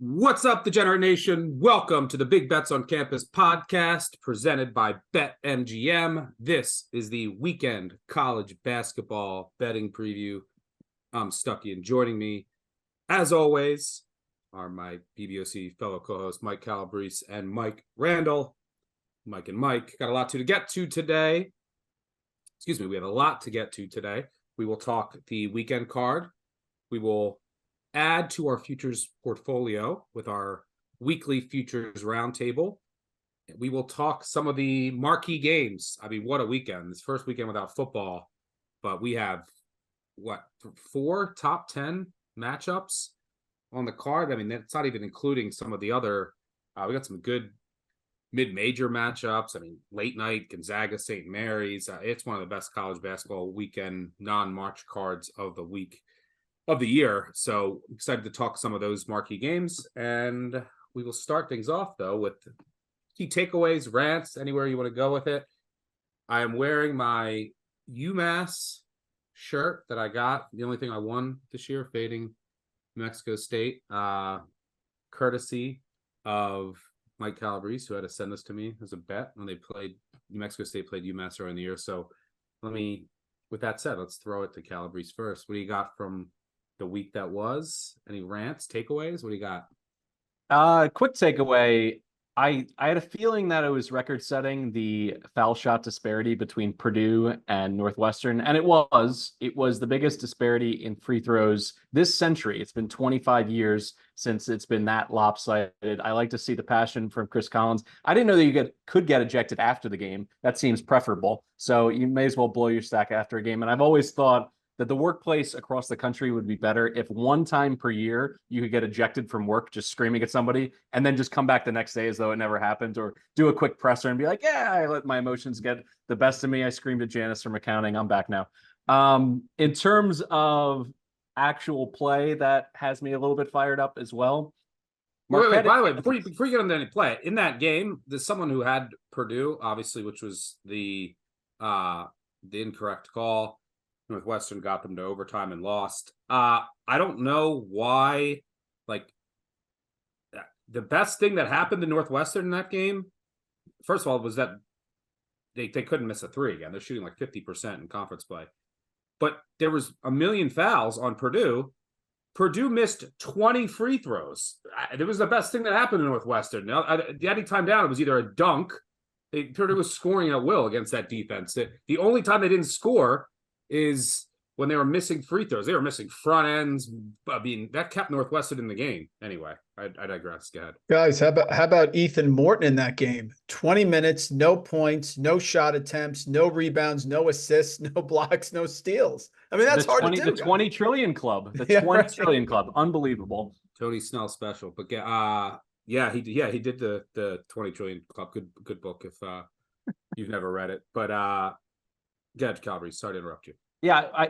What's up, Degenerate Nation? Welcome to the Big Bets on Campus podcast presented by BetMGM. This is the weekend college basketball betting preview. I'm Stuckey, and joining me, as always, are my BBOC fellow co-hosts Mike Calabrese and Mike Randall. Mike and Mike got a lot to get to today. We have a lot to get to today. We will talk the weekend card. We will add to our futures portfolio with our weekly futures roundtable. We will talk some of the marquee games. I mean, what a weekend. This first weekend without football, but we have, 4 top 10 matchups on the card. I mean, that's not even including some of the other, we got some good mid-major matchups. I mean, late night, Gonzaga, St. Mary's. It's one of the best college basketball weekend non-March cards of the week. Of the year. So excited to talk some of those marquee games. And we will start things off, though, with key takeaways, rants, anywhere you want to go with it. I am wearing my UMass shirt that I got. The only thing I won this year, fading New Mexico State, courtesy of Mike Calabrese, who had to send this to me as a bet when they played, New Mexico State played UMass earlier in the year. So with that said, let's throw it to Calabrese first. What do you got from the week that was? Any rants, takeaways? What do you got? Quick takeaway. I had a feeling that it was record setting, the foul shot disparity between Purdue and Northwestern. And it was the biggest disparity in free throws this century. It's been 25 years since it's been that lopsided. I like to see the passion from Chris Collins. I didn't know that you could get ejected after the game. That seems preferable. So you may as well blow your stack after a game. And I've always thought that the workplace across the country would be better if one time per year you could get ejected from work just screaming at somebody and then just come back the next day as though it never happened, or do a quick presser and be like, yeah, I let my emotions get the best of me. I screamed at Janice from accounting. I'm back now. In terms of actual play, that has me a little bit fired up as well. Wait, by the way, before you get on any play, in that game, there's someone who had Purdue, obviously, which was the incorrect call. Northwestern got them to overtime and lost. I don't know why, the best thing that happened to Northwestern in that game, first of all, was that they couldn't miss a three again. They're shooting like 50% in conference play. But there was a million fouls on Purdue. Purdue missed 20 free throws. It was the best thing that happened to Northwestern. The time down, it was either a dunk. Purdue was scoring at will against that defense. The only time they didn't score is when they were missing free throws. They were missing front ends. I mean, that kept Northwestern in the game. Anyway, I digress. Go ahead. Guys, how about Ethan Morton in that game? 20 minutes, no points, no shot attempts, no rebounds, no assists, no blocks, no steals. I mean, that's hard to do. The 20 trillion club. The 20 trillion club. Unbelievable. Tony Snell special. But he did the 20 trillion club. Good book if you've never read it. But Gad Calvary, sorry to interrupt you. Yeah, I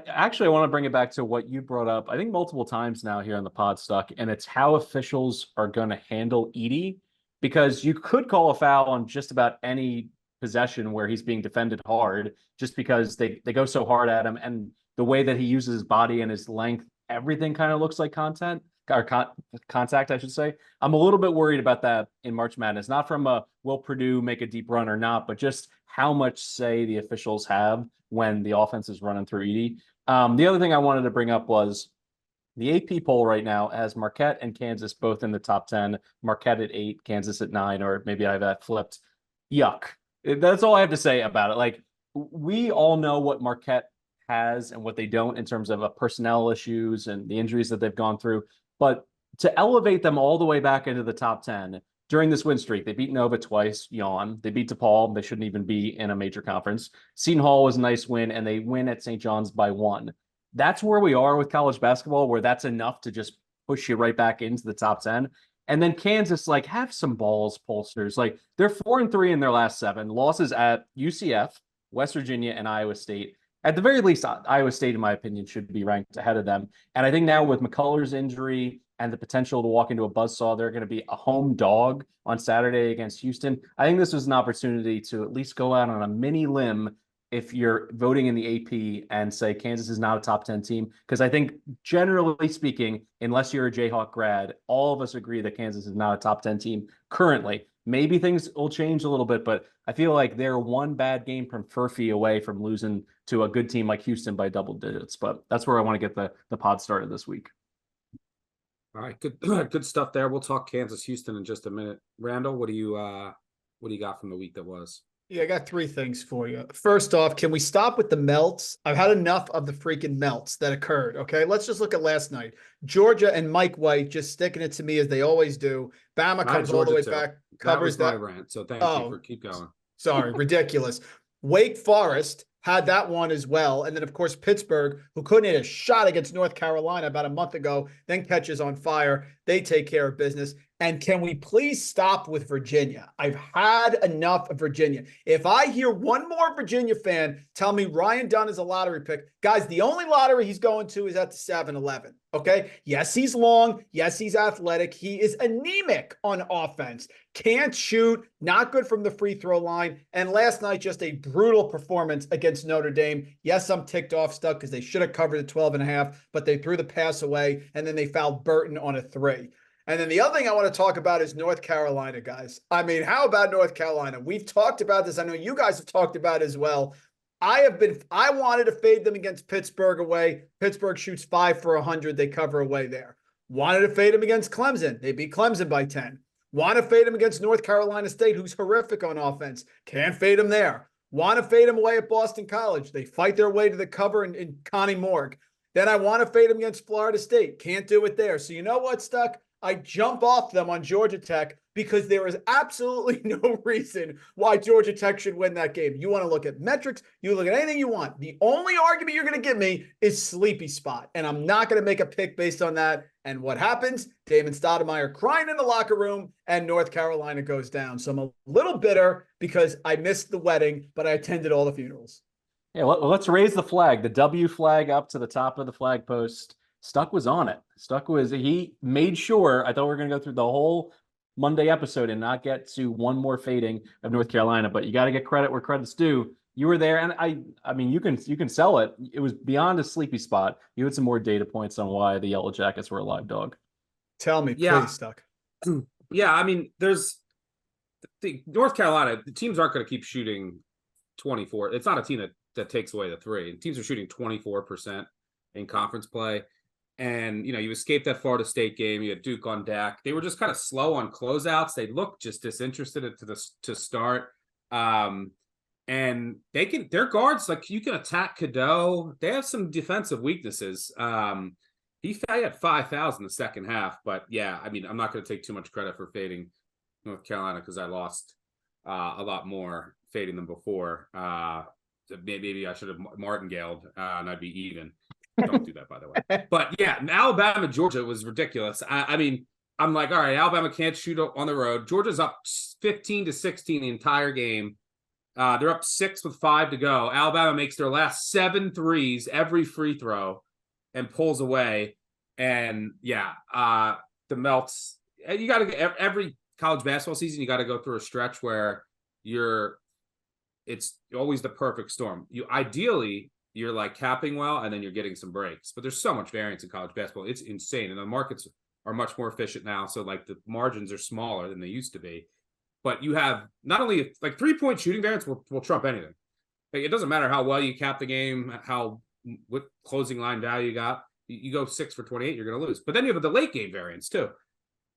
want to bring it back to what you brought up, I think multiple times now here on the pod, Stuck, and it's how officials are going to handle Edey, because you could call a foul on just about any possession where he's being defended hard, just because they go so hard at him, and the way that he uses his body and his length, everything kind of looks like contact, I should say. I'm a little bit worried about that in March Madness, not from will Purdue make a deep run or not, but just how much say the officials have when the offense is running through Edey. The other thing I wanted to bring up was the AP poll right now has Marquette and Kansas both in the top 10, Marquette at 8, Kansas at 9, or maybe I have that flipped. Yuck. That's all I have to say about it. Like, we all know what Marquette has and what they don't in terms of personnel issues and the injuries that they've gone through. But to elevate them all the way back into the top 10 during this win streak, they beat Nova twice, yawn. They beat DePaul. They shouldn't even be in a major conference. Seton Hall was a nice win, and they win at St. John's by 1. That's where we are with college basketball, where that's enough to just push you right back into the top 10. And then Kansas, have some balls, pollsters. They're 4-3 in their last 7. Losses at UCF, West Virginia, and Iowa State. At the very least, Iowa State, in my opinion, should be ranked ahead of them. And I think now with McCullough's injury and the potential to walk into a buzzsaw, they're going to be a home dog on Saturday against Houston. I think this was an opportunity to at least go out on a mini limb if you're voting in the AP and say Kansas is not a top 10 team, because I think generally speaking, unless you're a Jayhawk grad, all of us agree that Kansas is not a top 10 team currently. Maybe things will change a little bit, but I feel like they're one bad game from Furphy away from losing to a good team like Houston by double digits. But that's where I want to get the pod started this week. All right, good good stuff there. We'll talk Kansas Houston in just a minute. Randall, what do you got from the week that was? Yeah, I got 3 things for you. First off, can we stop with the melts? I've had enough of the freaking melts that occurred. Okay, let's just look at last night. Georgia and Mike White just sticking it to me as they always do. Bama comes all the way back, covers that. My rant, so thank you for keep going. Sorry, ridiculous. Wake Forest had that one as well. And then, of course, Pittsburgh, who couldn't hit a shot against North Carolina about a month ago, then catches on fire. They take care of business. And can we please stop with Virginia? I've had enough of Virginia. If I hear one more Virginia fan tell me Ryan Dunn is a lottery pick, guys, the only lottery he's going to is at the 7-Eleven. Okay. Yes, he's long. Yes, he's athletic. He is anemic on offense. Can't shoot. Not good from the free throw line. And last night, just a brutal performance against Notre Dame. Yes, I'm ticked off stuck because they should have covered the 12.5, but they threw the pass away and then they fouled Burton on a 3. And then the other thing I want to talk about is North Carolina, guys. I mean, how about North Carolina? We've talked about this. I know you guys have talked about it as well. I wanted to fade them against Pittsburgh away. Pittsburgh shoots 5 for 100. They cover away there. Wanted to fade them against Clemson. They beat Clemson by 10. Want to fade them against North Carolina State, who's horrific on offense. Can't fade them there. Want to fade them away at Boston College. They fight their way to the cover in Connie Morg. Then I want to fade them against Florida State. Can't do it there. So you know what, Stuck? I jump off them on Georgia Tech because there is absolutely no reason why Georgia Tech should win that game. You want to look at metrics, you look at anything you want. The only argument you're going to give me is sleepy spot, and I'm not going to make a pick based on that. And what happens? David Stoudemire crying in the locker room, and North Carolina goes down. So I'm a little bitter because I missed the wedding, but I attended all the funerals. Yeah, let's raise the flag, the W flag up to the top of the flag post. Stuck was on it. He made sure, I thought we were going to go through the whole Monday episode and not get to one more fading of North Carolina, but you got to get credit where credit's due. You were there, and I mean, you can sell it. It was beyond a sleepy spot. You had some more data points on why the Yellow Jackets were a live dog. Tell me, please, Stuck. Yeah, I mean, there's the North Carolina, the teams aren't going to keep shooting 24. It's not a team that takes away the 3. Teams are shooting 24% in conference play. And, you escaped that Florida State game. You had Duke on deck. They were just kind of slow on closeouts. They looked just disinterested to start. And their guards, like, you can attack Cadeau. They have some defensive weaknesses. He had 5 fouls in the second half. But, yeah, I mean, I'm not going to take too much credit for fading North Carolina because I lost a lot more fading them before. Maybe I should have martingaled and I'd be even. Don't do that, by the way. But yeah, Alabama, Georgia was ridiculous. I mean, I'm like, all right, Alabama can't shoot on the road. Georgia's up 15-16 the entire game. They're up 6 with 5 to go. Alabama makes their last 7 threes, every free throw, and pulls away. And yeah, the melts. You got to every college basketball season, you got to go through a stretch where it's always the perfect storm. You're like capping well, and then you're getting some breaks. But there's so much variance in college basketball. It's insane. And the markets are much more efficient now. So like the margins are smaller than they used to be. But you have not only like 3-point shooting variance will trump anything. Like, it doesn't matter how well you cap the game, what closing line value you got. You go 6 for 28, you're going to lose. But then you have the late game variance too.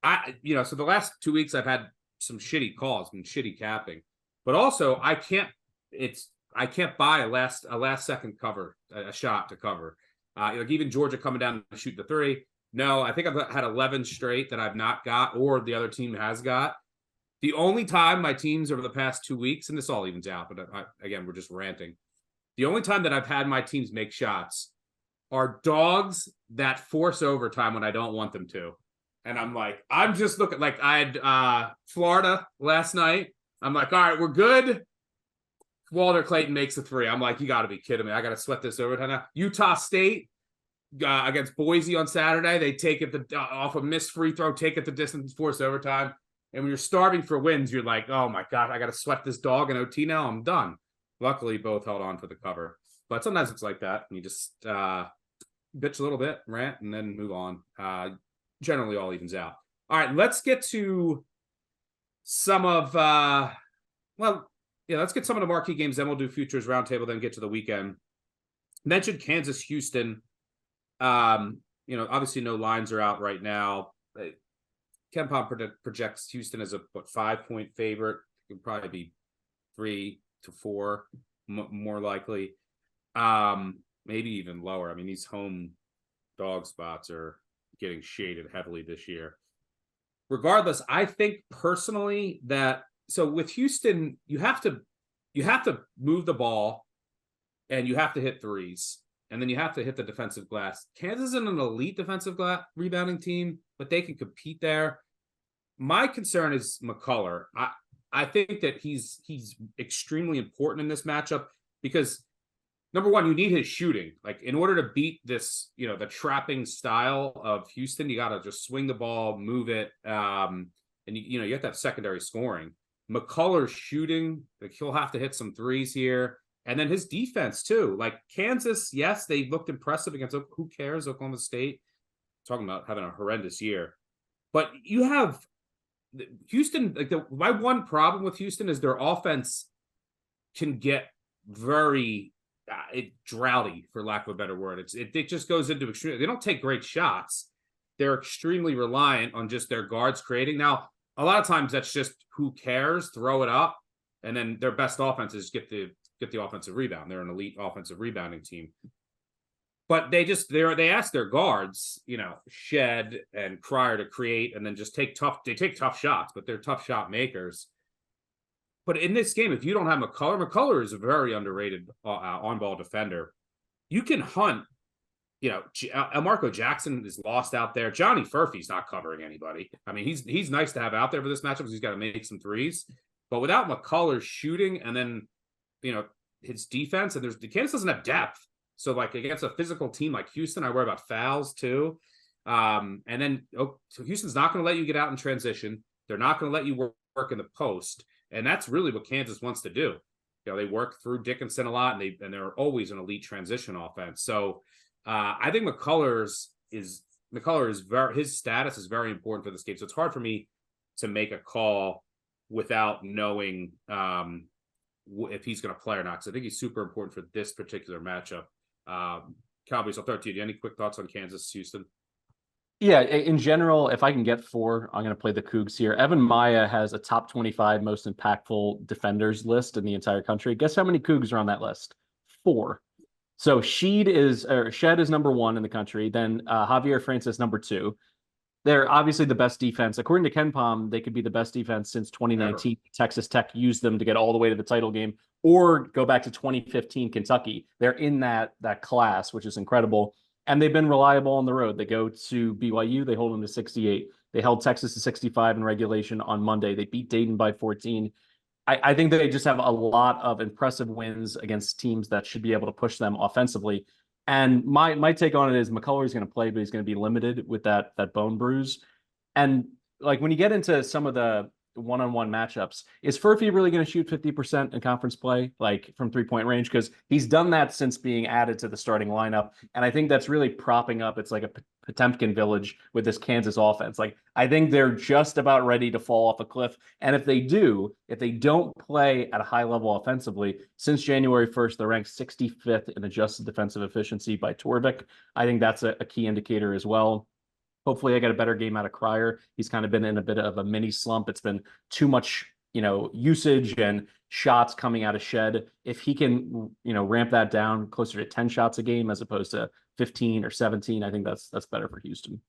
So the last 2 weeks I've had some shitty calls and shitty capping. But also I can't buy a last second cover, a shot to cover. Like even Georgia coming down to shoot the 3. No, I think I've had 11 straight that I've not got, or the other team has got. The only time my teams over the past 2 weeks, and this all evens out, but again, we're just ranting. The only time that I've had my teams make shots are dogs that force overtime when I don't want them to. And I'm just looking, like I had Florida last night. I'm like, all right, we're good. Walter Clayton makes a 3. I'm like, you got to be kidding me. I got to sweat this overtime now. Utah State against Boise on Saturday. They take it off a missed free throw, take it the distance, force overtime. And when you're starving for wins, you're like, oh my God, I got to sweat this dog in OT now. I'm done. Luckily, both held on for the cover. But sometimes it's like that. And you just bitch a little bit, rant, and then move on. Generally, all evens out. All right, let's get to some of let's get some of the marquee games, then we'll do futures roundtable, then get to the weekend. Mentioned Kansas, Houston. Obviously no lines are out right now. KenPom projects Houston as a 5-point favorite. It could probably be 3 to 4, more likely. Maybe even lower. I mean, these home dog spots are getting shaded heavily this year. Regardless, I think personally that with Houston, you have to move the ball and you have to hit threes, and then you have to hit the defensive glass. Kansas isn't an elite defensive rebounding team, but they can compete there. My concern is McCullough. I think that he's extremely important in this matchup because number one, you need his shooting. Like in order to beat this, the trapping style of Houston, you got to just swing the ball, move it. And you have to have secondary scoring. McCullough's shooting, like he'll have to hit some threes here. And then his defense too. Like Kansas, yes, they looked impressive against, who cares, Oklahoma State. Talking about having a horrendous year. But you have Houston, my one problem with Houston is their offense can get very drowdy, for lack of a better word. It just goes into extreme. They don't take great shots. They're extremely reliant on just their guards creating. Now, a lot of times that's just who cares, throw it up, and then their best offense is get the offensive rebound. They're an elite offensive rebounding team. But they ask their guards, Shed and Cryer to create and then just take tough shots, but they're tough shot makers. But in this game, if you don't have McCullough is a very underrated on-ball defender. You can hunt, Marco Jackson is lost out there. Johnny Furphy's not covering anybody. I mean, he's nice to have out there for this matchup because he's got to make some threes. But without McCullough shooting and then, his defense, and Kansas doesn't have depth. So like against a physical team like Houston, I worry about fouls too. So Houston's not going to let you get out in transition. They're not going to let you work in the post. And that's really what Kansas wants to do. They work through Dickinson a lot, and they're always an elite transition offense. So I think McCullough is his status is very important for this game. So it's hard for me to make a call without knowing if he's going to play or not. Because I think he's super important for this particular matchup. Cowboys, I'll throw it to you. Do you have any quick thoughts on Kansas, Houston? Yeah, in general, if I can get 4, I'm going to play the Cougs here. Evan Maya has a top 25 most impactful defenders list in the entire country. Guess how many Cougs are on that list? 4. So Shed is number 1 in the country. Then Javier Francis, number 2. They're obviously the best defense. According to KenPom, they could be the best defense since 2019. Ever. Texas Tech used them to get all the way to the title game, or go back to 2015 Kentucky. They're in that class, which is incredible. And they've been reliable on the road. They go to BYU, they hold them to 68. They held Texas to 65 in regulation on Monday. They beat Dayton by 14. I think they just have a lot of impressive wins against teams that should be able to push them offensively. And my take on it is McCullough is going to play, but he's going to be limited with that bone bruise. And like when you get into some of the one-on-one matchups, is Furphy really going to shoot 50% in conference play, like from 3-point range? Because he's done that since being added to the starting lineup. And I think that's really propping up. It's like a Potemkin village with this Kansas offense. Like, I think they're just about ready to fall off a cliff. And if they don't play at a high level offensively, since January 1st, they're ranked 65th in adjusted defensive efficiency by Torvik. I think that's a key indicator as well. Hopefully I get a better game out of Cryer. He's kind of been in a bit of a mini slump. It's been too much, usage and shots coming out of Shed. If he can, ramp that down closer to 10 shots a game as opposed to 15 or 17, I think that's better for Houston.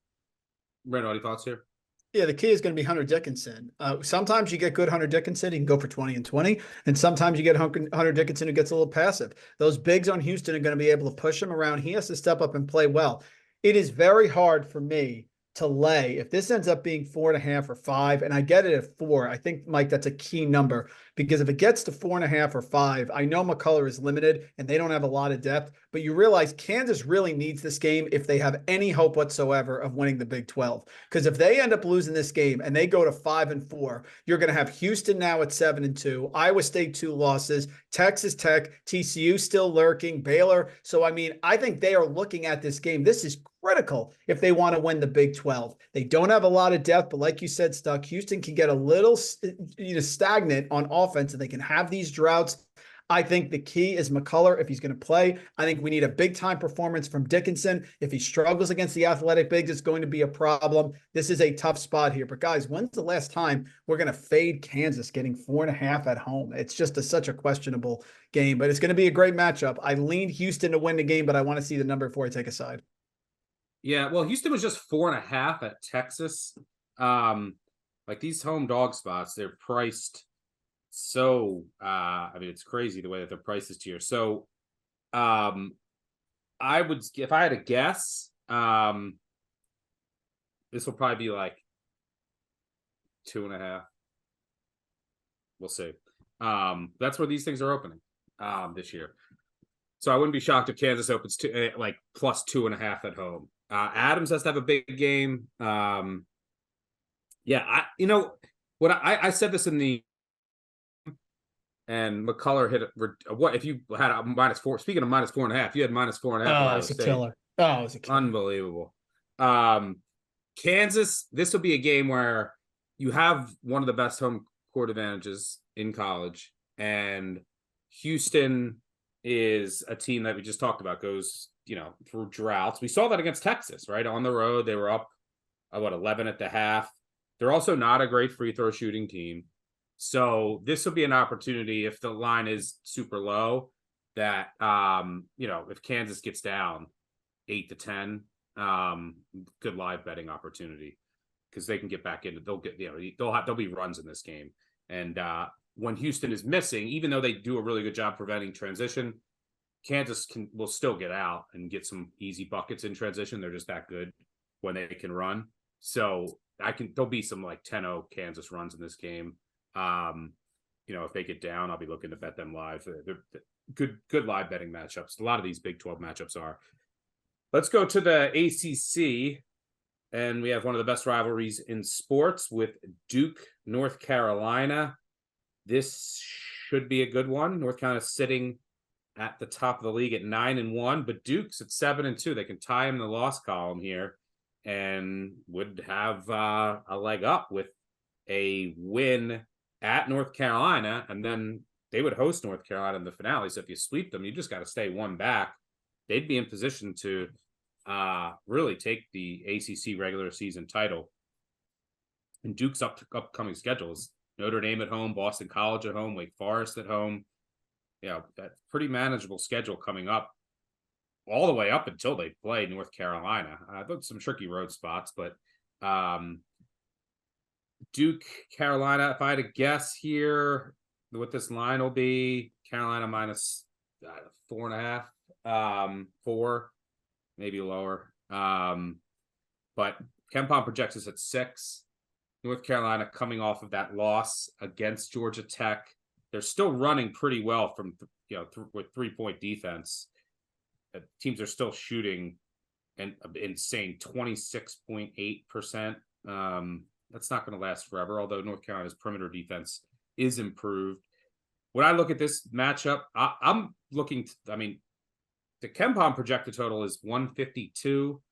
Brandon, any thoughts here? Yeah, the key is going to be Hunter Dickinson. Sometimes you get good Hunter Dickinson, he can go for 20 and 20. And sometimes you get Hunter Dickinson who gets a little passive. Those bigs on Houston are going to be able to push him around. He has to step up and play well. It is very hard for me to lay. If this ends up being 4.5 or 5, and I get it at 4, I think, Mike, that's a key number, because if it gets to 4.5 or 5, I know McCullough is limited and they don't have a lot of depth, but you realize Kansas really needs this game if they have any hope whatsoever of winning the Big 12. Because if they end up losing this game and they go to 5-4, you're going to have Houston now at 7-2, Iowa State 2 losses, Texas Tech, TCU still lurking, Baylor. So, I mean, I think they are looking at this game. This is critical if they want to win the Big 12. They don't have a lot of depth, but like you said, Stuck, Houston can get a little stagnant on offense, and they can have these droughts. I think the key is McCullough if he's going to play. I think we need a big-time performance from Dickinson. If he struggles against the athletic bigs, it's going to be a problem. This is a tough spot here. But, guys, when's the last time we're going to fade Kansas getting 4.5 at home? It's just such a questionable game, but it's going to be a great matchup. I leaned Houston to win the game, but I want to see the number before I take a side. Yeah, well, Houston was just 4.5 at Texas. Like these home dog spots, they're priced so I mean, it's crazy the way that they're priced this year. So I would, if I had to guess, this will probably be like 2.5. We'll see. That's where these things are opening this year. So I wouldn't be shocked if Kansas opens to like plus 2.5 at home. Adams has to have a big game. Yeah, you know what, I said this in the, and McCullough hit it. What if you had a -4? Speaking of -4.5, you had -4.5. Oh, it's a killer. Oh, it's a killer. Unbelievable. Kansas, this will be a game where you have one of the best home court advantages in college, and Houston is a team that we just talked about goes, you know, through droughts. We saw that against Texas, right? On the road, they were up, 11 at the half. They're also not a great free throw shooting team. So this will be an opportunity if the line is super low that, you know, if Kansas gets down 8-10, good live betting opportunity because they can get back into, they'll get, you know, there'll be runs in this game. And when Houston is missing, even though they do a really good job preventing transition, Kansas will still get out and get some easy buckets in transition. They're just that good when they can run. So there'll be some like 10-0 Kansas runs in this game. You know, if they get down, I'll be looking to bet them live. They're good live betting matchups. A lot of these Big 12 matchups are. Let's go to the ACC, and we have one of the best rivalries in sports with Duke, North Carolina. This should be a good one. North Carolina sitting at the top of the league at 9-1, but Duke's at 7-2. They can tie him in the loss column here and would have a leg up with a win at North Carolina, and then they would host North Carolina in the finale. So if you sweep them, you just got to stay one back. They'd be in position to really take the ACC regular season title. And Duke's upcoming schedules: Notre Dame at home, Boston College at home, Wake Forest at home. You know, that pretty manageable schedule coming up all the way up until they play North Carolina. Some tricky road spots, but Duke, Carolina, if I had to guess here, what this line will be, Carolina minus 4.5, 4, maybe lower. But KenPom projects us at 6. North Carolina coming off of that loss against Georgia Tech. They're still running pretty well from, you know, with 3-point defense. Teams are still shooting an insane 26.8%. That's not going to last forever, although North Carolina's perimeter defense is improved. When I look at this matchup, I'm looking, the KenPom projected total is 152.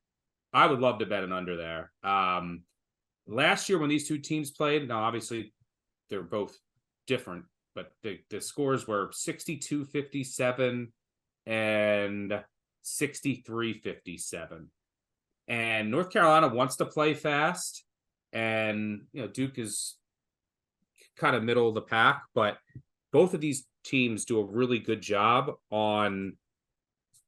I would love to bet an under there. Last year when these two teams played, now obviously they're both different, but the scores were 62-57 and 63-57. And North Carolina wants to play fast. And, you know, Duke is kind of middle of the pack, but both of these teams do a really good job on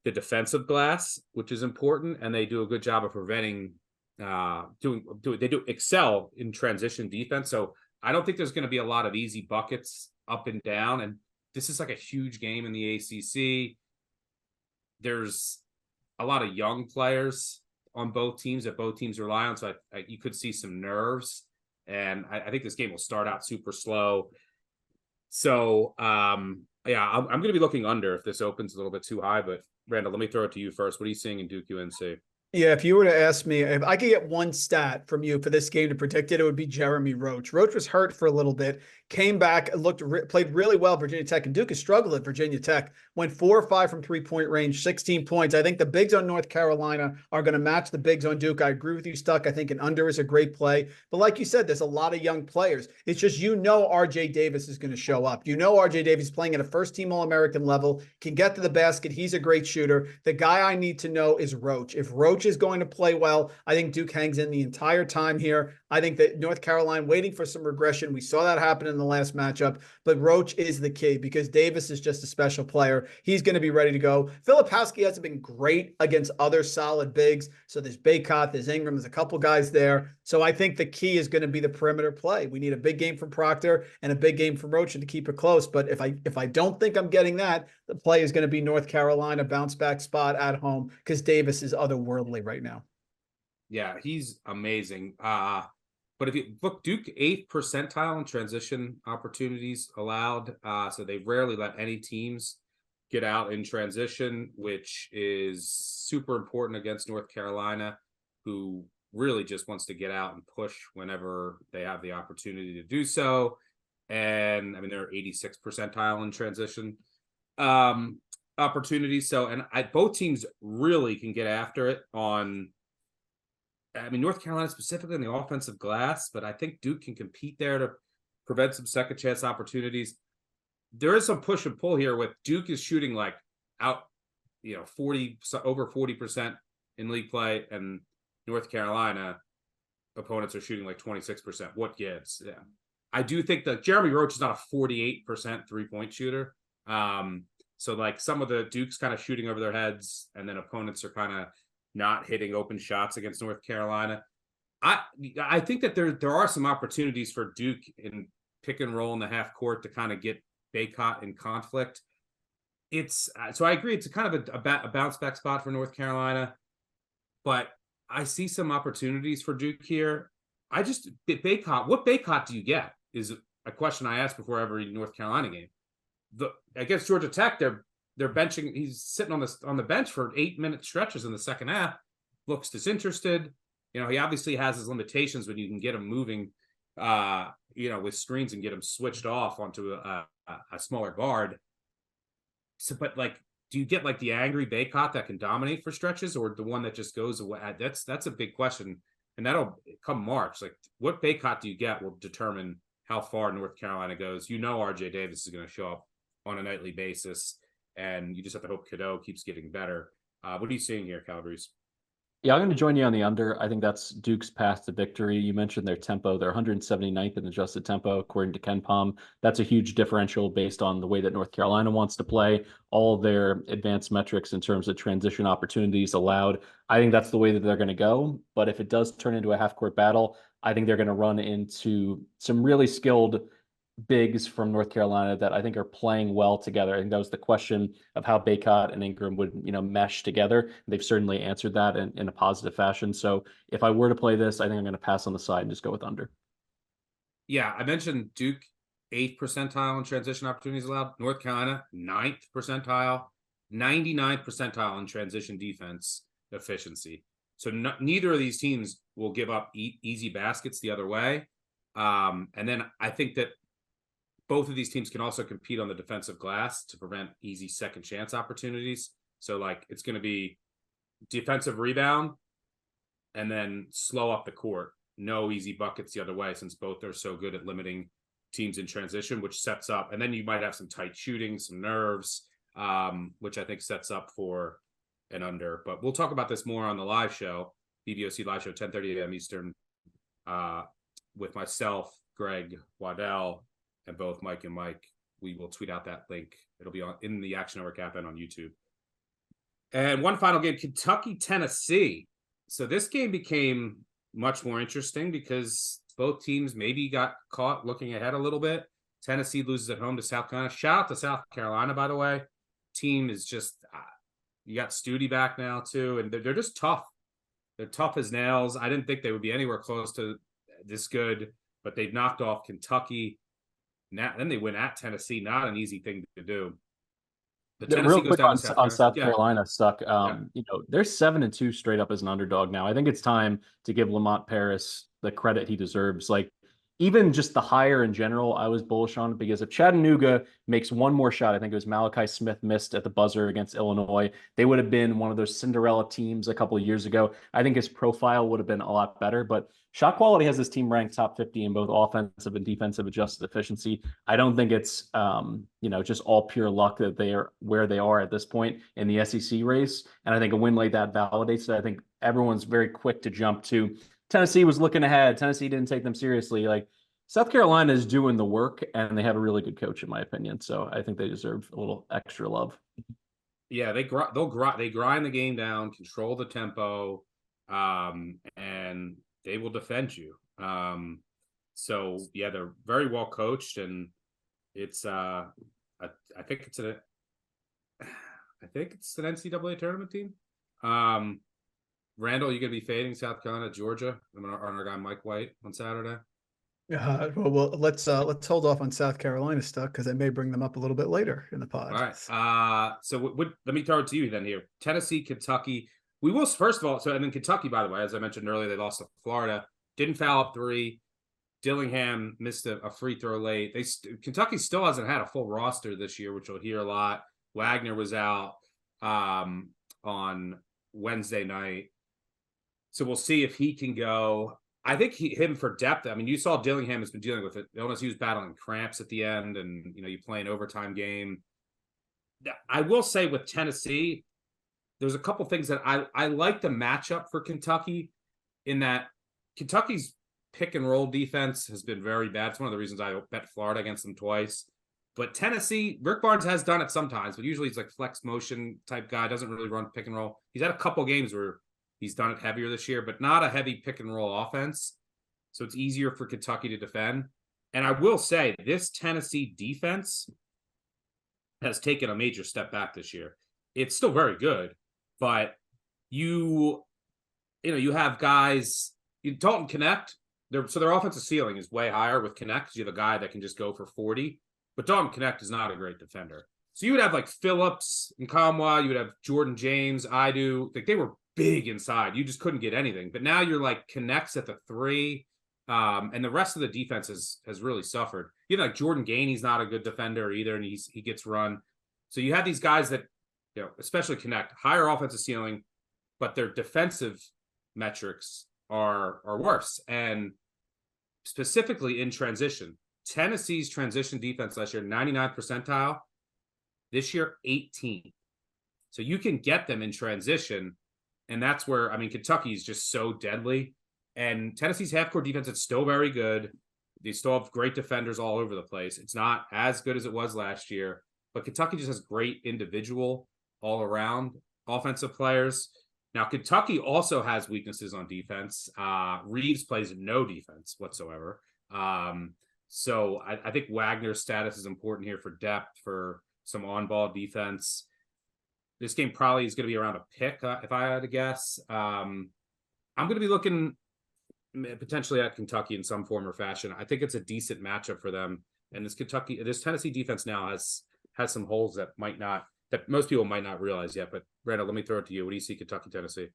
the defensive glass, which is important. And they do a good job of preventing, they do excel in transition defense. So I don't think there's going to be a lot of easy buckets up and down. And this is like a huge game in the ACC. There's a lot of young players. on both teams that both teams rely on. So you could see some nerves. And I think this game will start out super slow. So, yeah, I'm going to be looking under if this opens a little bit too high. But, Randall, let me throw it to you first. What are you seeing in Duke UNC? Yeah, if you were to ask me if I could get one stat from you for this game to predict it, it would be Jeremy Roach. Roach was hurt for a little bit, came back, played really well at Virginia Tech, and Duke has struggled at Virginia Tech. Went 4 or 5 from 3-point range, 16 points. I think the bigs on North Carolina are going to match the bigs on Duke. I agree with you, Stuck. I think an under is a great play. But like you said, there's a lot of young players. It's just RJ Davis is going to show up. RJ Davis is playing at a first-team All-American level, can get to the basket. He's a great shooter. The guy I need to know is Roach. If Roach is going to play well, I think Duke hangs in the entire time here. I think that North Carolina waiting for some regression. We saw that happen in the last matchup, but Roach is the key because Davis is just a special player. He's going to be ready to go. Filipowski hasn't been great against other solid bigs. So there's Baycott, there's Ingram, there's a couple guys there. So I think the key is going to be the perimeter play. We need a big game from Proctor and a big game from Roach to keep it close. But if I don't think I'm getting that, the play is going to be North Carolina bounce back spot at home because Davis is otherworldly right now. Yeah, he's amazing. But if you look, Duke 8th percentile in transition opportunities allowed. So they rarely let any teams get out in transition, which is super important against North Carolina, who really just wants to get out and push whenever they have the opportunity to do so. And I mean, they're 86th percentile in transition opportunities. So, and both teams really can get after it on, I mean, North Carolina specifically on the offensive glass, but I think Duke can compete there to prevent some second chance opportunities. There is some push and pull here with Duke is shooting like out, 40 over 40% in league play, and North Carolina opponents are shooting like 26%. What gives? Yeah, I do think that Jeremy Roach is not a 48% 3-point shooter. So like some of the Duke's kind of shooting over their heads, and then opponents are kind of not hitting open shots against North Carolina. I think that there are some opportunities for Duke in pick and roll in the half court to kind of get Baycott in conflict. So I agree. It's kind of a bounce back spot for North Carolina, but I see some opportunities for Duke here. What Baycott do you get is a question I ask before every North Carolina game. Against Georgia Tech, they're benching. He's sitting on the bench for 8-minute stretches in the second half. Looks disinterested. He obviously has his limitations when you can get him moving, with screens and get him switched off onto a smaller guard. So, but like, do you get like the angry Baycott that can dominate for stretches, or the one that just goes away? That's a big question, and that'll come March. Like, what Baycott do you get will determine how far North Carolina goes. RJ Davis is going to show up on a nightly basis, and you just have to hope Cadeau keeps getting better. What are you seeing here, Calabrese? Yeah, I'm going to join you on the under. I think that's Duke's path to victory. You mentioned their tempo. They're 179th in adjusted tempo, according to Ken Pom. That's a huge differential based on the way that North Carolina wants to play. All their advanced metrics in terms of transition opportunities allowed. I think that's the way that they're going to go. But if it does turn into a half-court battle, I think they're going to run into some really skilled bigs from North Carolina that I think are playing well together. I think that was the question of how Baycott and Ingram would, mesh together. They've certainly answered that in a positive fashion. So if I were to play this, I think I'm going to pass on the side and just go with under. Yeah, I mentioned Duke 8th percentile in transition opportunities allowed. North Carolina 9th percentile, 99th percentile in transition defense efficiency. So neither of these teams will give up easy baskets the other way. And then I think that both of these teams can also compete on the defensive glass to prevent easy second chance opportunities. So like it's going to be defensive rebound and then slow up the court. No easy buckets the other way, since both are so good at limiting teams in transition, which sets up. And then you might have some tight shooting, some nerves, which I think sets up for an under. But we'll talk about this more on the live show, BBOC live show, 10:30 a.m. Eastern, with myself, Greg, Waddell, and both Mike and Mike. We will tweet out that link. It'll be in the Action Network app and on YouTube. And one final game, Kentucky, Tennessee. So this game became much more interesting because both teams maybe got caught looking ahead a little bit. Tennessee loses at home to South Carolina. Shout out to South Carolina, by the way. Team is just, you got Studi back now too, and they're just tough. They're tough as nails. I didn't think they would be anywhere close to this good, but they've knocked off Kentucky. Now, then they win at Tennessee. Not an easy thing to do. The Tennessee Real goes quick down on, to South on Carolina. South Yeah. Carolina, Stuck. Yeah. They're 7-2 straight up as an underdog now. I think it's time to give Lamont Paris the credit he deserves. Like, even just the hire in general, I was bullish on it because if Chattanooga makes one more shot, I think it was Malachi Smith missed at the buzzer against Illinois, they would have been one of those Cinderella teams a couple of years ago. I think his profile would have been a lot better, but shot quality has this team ranked top 50 in both offensive and defensive adjusted efficiency. I don't think it's just all pure luck that they are where they are at this point in the SEC race. And I think a win like that validates it. I think everyone's very quick to jump to Tennessee was looking ahead. Tennessee didn't take them seriously. Like, South Carolina is doing the work, and they have a really good coach, in my opinion. So I think they deserve a little extra love. Yeah, they grind the game down, control the tempo, and they will defend you. So yeah, they're very well coached, and it's I think it's an NCAA tournament team. Randall, you gonna be fading South Carolina, Georgia, on our guy Mike White on Saturday? Well, let's hold off on South Carolina stuff because I may bring them up a little bit later in the pod. All right. So let me throw it to you then here. Tennessee, Kentucky. We will first of all. So and then Kentucky, by the way, as I mentioned earlier, they lost to Florida. Didn't foul up 3. Dillingham missed a free throw late. Kentucky still hasn't had a full roster this year, which you'll hear a lot. Wagner was out on Wednesday night. So we'll see if he can go. I think him for depth. I mean, you saw Dillingham has been dealing with it. Illinois, he was battling cramps at the end, and you play an overtime game. I will say with Tennessee, there's a couple things that I like the matchup for Kentucky in that Kentucky's pick and roll defense has been very bad. It's one of the reasons I bet Florida against them twice. But Tennessee, Rick Barnes has done it sometimes, but usually he's like flex motion type guy, doesn't really run pick and roll. He's had a couple games where he's done it heavier this year, but not a heavy pick and roll offense. So it's easier for Kentucky to defend. And I will say this Tennessee defense has taken a major step back this year. It's still very good, but you have guys, Dalton Connect, so their offensive ceiling is way higher with Connect because you have a guy that can just go for 40, but Dalton Connect is not a great defender. So you would have like Phillips and Kamwa, you would have Jordan James, like they were big inside. You just couldn't get anything. But now you're like Connects at the 3, and the rest of the defense has really suffered. You know, like Jordan Gainey's not a good defender either, and he gets run. So you have these guys that, especially Connect, higher offensive ceiling, but their defensive metrics are worse. And specifically in transition, Tennessee's transition defense last year, 99th percentile. This year, 18th. So you can get them in transition. And that's where, Kentucky is just so deadly. And Tennessee's half-court defense is still very good. They still have great defenders all over the place. It's not as good as it was last year. But Kentucky just has great individual all-around offensive players. Now, Kentucky also has weaknesses on defense. Reeves plays no defense whatsoever. So I think Wagner's status is important here for depth, for some on-ball defense. This game probably is going to be around a pick, if I had to guess. I'm going to be looking potentially at Kentucky in some form or fashion. I think it's a decent matchup for them. And this Tennessee defense now has some holes that most people might not realize yet. But Randall, let me throw it to you. What do you see Kentucky, Tennessee?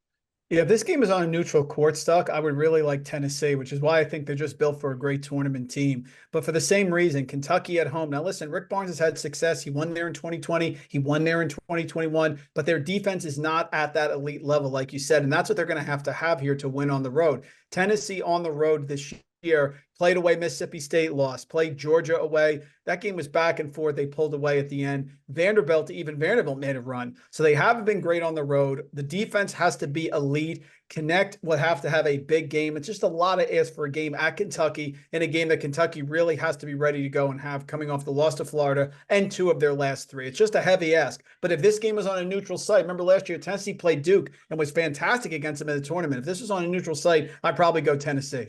Yeah, if this game is on a neutral court, Stuck, I would really like Tennessee, which is why I think they're just built for a great tournament team. But for the same reason, Kentucky at home. Now, listen, Rick Barnes has had success. He won there in 2020. He won there in 2021. But their defense is not at that elite level, like you said. And that's what they're going to have here to win on the road. Tennessee on the road this year played away Mississippi State, lost, played Georgia away. That game was back and forth. They pulled away at the end. Vanderbilt made a run. So they haven't been great on the road. The defense has to be elite. Connect will have to have a big game. It's just a lot of ask for a game at Kentucky, in a game that Kentucky really has to be ready to go and have, coming off the loss to Florida and 2 of their last 3. It's just a heavy ask. But if this game was on a neutral site, remember last year Tennessee played Duke and was fantastic against them in the tournament. If this was on a neutral site, I'd probably go Tennessee.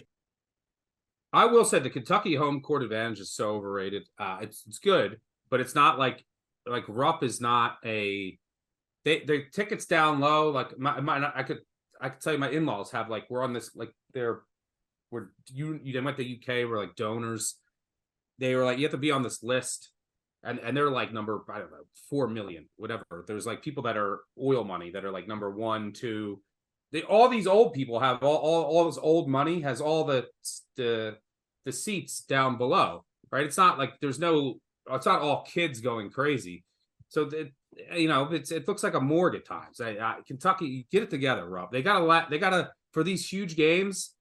I will say the Kentucky home court advantage is so overrated. It's good, but it's not like Rupp is not their tickets down low. Like I can tell you my in-laws have like, we're on this, like they went to UK, we're like donors. They were like, you have to be on this list. And they're like number, I don't know, 4 million, whatever. There's like people that are oil money that are like number 1, 2. All these old people have all this old money has all the seats down below, right? It's not like it's not all kids going crazy. So it looks like a morgue at times. Kentucky, get it together, Rob. They gotta for these huge games.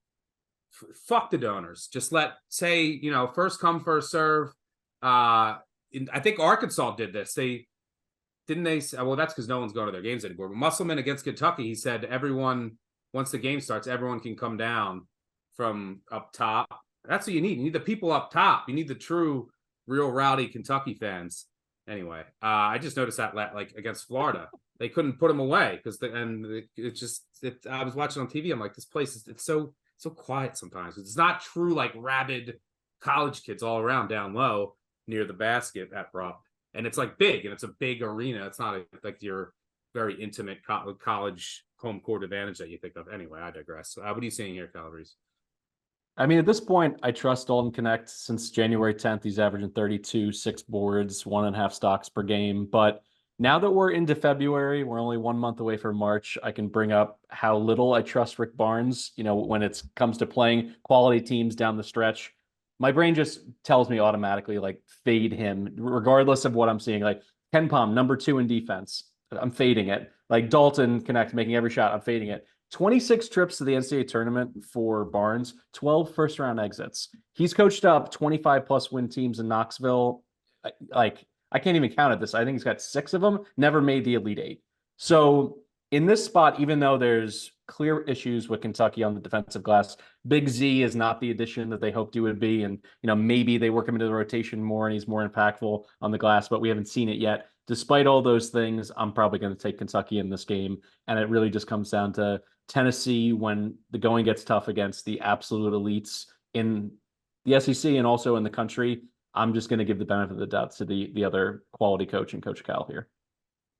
Fuck the donors. Just say first come first serve. I think Arkansas did this. Well, that's because no one's going to their games anymore. But Musselman against Kentucky, he said everyone, once the game starts, everyone can come down from up top. That's what you need. You need the people up top. You need the true, real rowdy Kentucky fans. Anyway, I just noticed that like against Florida, they couldn't put them away because I was watching on TV. I'm like, this place it's so quiet sometimes. It's not true like rabid college kids all around down low near the basket at Rupp. And it's like big, and it's a big arena. It's not like your very intimate college home court advantage that you think of. Anyway, I digress. What are you saying here, Calabrese? I mean, at this point, I trust Dalton Connect. Since January 10th, he's averaging 32, 6 boards, 1.5 stocks per game. But now that we're into February, we're only 1 month away from March, I can bring up how little I trust Rick Barnes, when it comes to playing quality teams down the stretch. My brain just tells me automatically, like, fade him, regardless of what I'm seeing. Like, Ken Pom, number 2 in defense. I'm fading it. Like, Dalton Connect making every shot, I'm fading it. 26 trips to the NCAA tournament for Barnes, 12 first-round exits. He's coached up 25-plus win teams in Knoxville. Like, I can't even count at this. I think he's got 6 of them, never made the Elite 8. So in this spot, even though there's clear issues with Kentucky on the defensive glass, Big Z is not the addition that they hoped he would be. And, maybe they work him into the rotation more and he's more impactful on the glass, but we haven't seen it yet. Despite all those things, I'm probably going to take Kentucky in this game. And it really just comes down to Tennessee when the going gets tough against the absolute elites in the SEC and also in the country. I'm just going to give the benefit of the doubt to the other quality coach and Coach Cal here.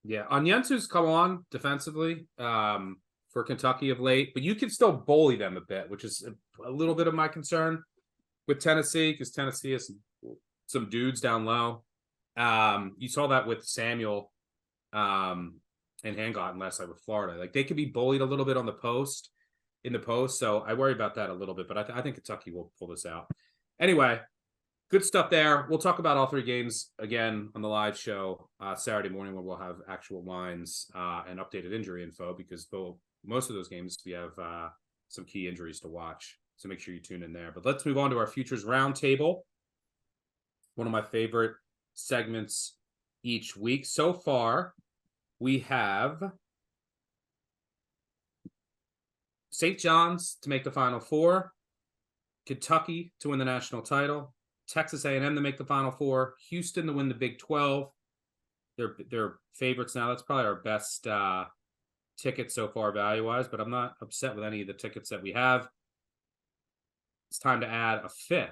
Yeah, Onyensu's come on defensively for Kentucky of late, but you can still bully them a bit, which is a little bit of my concern with Tennessee because Tennessee has some dudes down low. You saw that with Samuel and Hangotten last night with Florida. Like they could be bullied a little bit in the post. So I worry about that a little bit, but I think Kentucky will pull this out. Anyway, good stuff there. We'll talk about all 3 games again on the live show Saturday morning where we'll have actual lines and updated injury info because most of those games we have some key injuries to watch. So make sure you tune in there. But let's move on to our Futures Roundtable. One of my favorite segments each week. So far, we have St. John's to make the Final Four, Kentucky to win the national title, Texas A&M to make the Final Four, Houston to win the Big 12. They're favorites now. That's probably our best ticket so far value-wise, but I'm not upset with any of the tickets that we have. It's time to add a 5th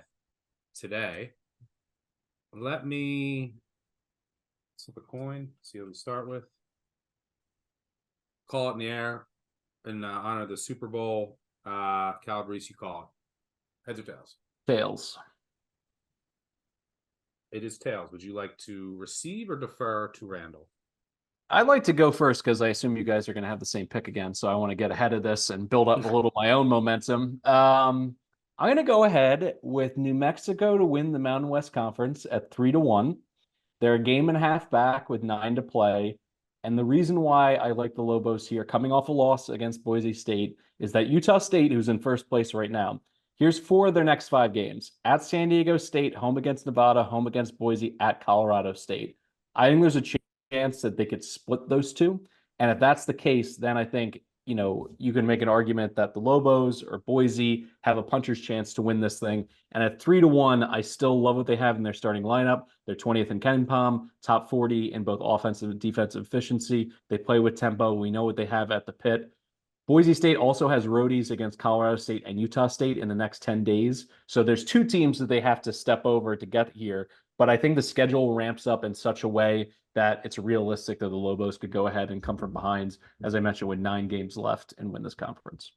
today. Let me flip a coin, see what we start with. Call it in the air in honor of the Super Bowl. Calabrese, you call it. Heads or tails? Tails. It is tails. Would you like to receive or defer to Randall? I'd like to go first because I assume you guys are going to have the same pick again. So I want to get ahead of this and build up a little my own momentum. I'm going to go ahead with New Mexico to win the Mountain West Conference at 3-1. They're a game and a half back with 9 to play. And the reason why I like the Lobos here, coming off a loss against Boise State, is that Utah State, who's in first place right now, here's 4 of their next 5 games. At San Diego State, home against Nevada, home against Boise, at Colorado State. I think there's a chance that they could split those 2. And if that's the case, then I think, you can make an argument that the Lobos or Boise have a puncher's chance to win this thing. And at 3-1, I still love what they have in their starting lineup. They're 20th in KenPom, top 40 in both offensive and defensive efficiency. They play with tempo. We know what they have at the pit. Boise State also has roadies against Colorado State and Utah State in the next 10 days. So there's 2 teams that they have to step over to get here. But I think the schedule ramps up in such a way that it's realistic that the Lobos could go ahead and come from behind, as I mentioned, with 9 games left and win this conference.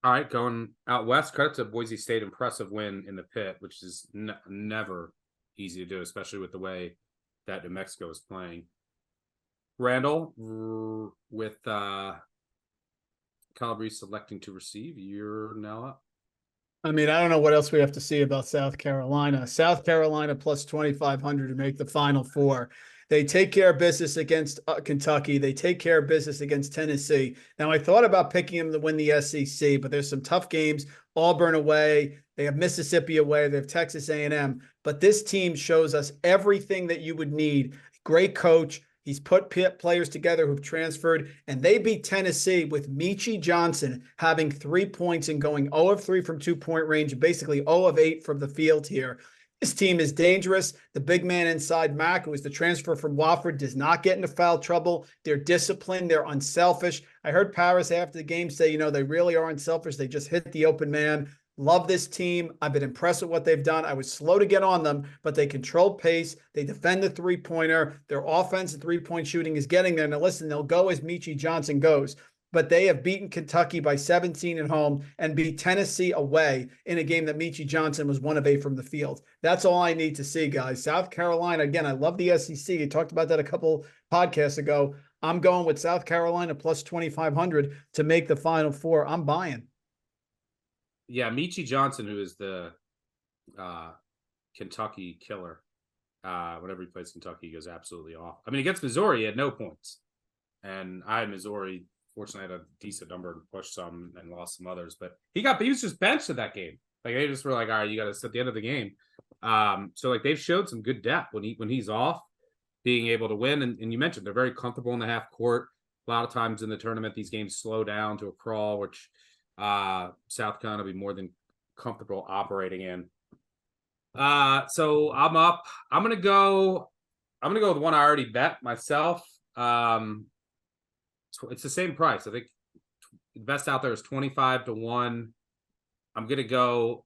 All right, going out west, credit to Boise State, impressive win in the pit, which is never easy to do, especially with the way that New Mexico is playing. Randall, with Calabrese selecting to receive, you're now up. I mean, I don't know what else we have to see about South Carolina. South Carolina plus 2,500 to make the Final Four. They take care of business against Kentucky. They take care of business against Tennessee. Now, I thought about picking them to win the SEC, but there's some tough games. Auburn away. They have Mississippi away. They have Texas A&M. But this team shows us everything that you would need. Great coach. He's put players together who've transferred, and they beat Tennessee with Michi Johnson having 3 points and going 0 of 3 from 2-point range, basically 0 of 8 from the field here. This team is dangerous. The big man inside Mac, who is the transfer from Wofford, does not get into foul trouble. They're disciplined. They're unselfish. I heard Paris after the game say, they really are unselfish. They just hit the open man. Love this team. I've been impressed with what they've done. I was slow to get on them, but they control pace. They defend the three-pointer. Their offense and three-point shooting is getting there. Now, listen, they'll go as Michi Johnson goes, but they have beaten Kentucky by 17 at home and beat Tennessee away in a game that Michi Johnson was 1 of 8 from the field. That's all I need to see, guys. South Carolina, again, I love the SEC. You talked about that a couple podcasts ago. I'm going with South Carolina plus 2,500 to make the Final Four. I'm buying. Yeah, Michi Johnson, who is the Kentucky killer, whenever he plays Kentucky, he goes absolutely off. I mean, against Missouri, he had no points. And I had Missouri, fortunately, had a decent number and pushed some and lost some others. But he was just benched in that game. Like, they just were like, all right, you got to at the end of the game. So, like, they've showed some good depth when he's off, being able to win. And you mentioned they're very comfortable in the half court. A lot of times in the tournament, these games slow down to a crawl, which South Carolina will be more than comfortable operating in. So I'm up. I'm gonna go with one I already bet myself. It's the same price. I think the best out there is 25 to 1. I'm gonna go.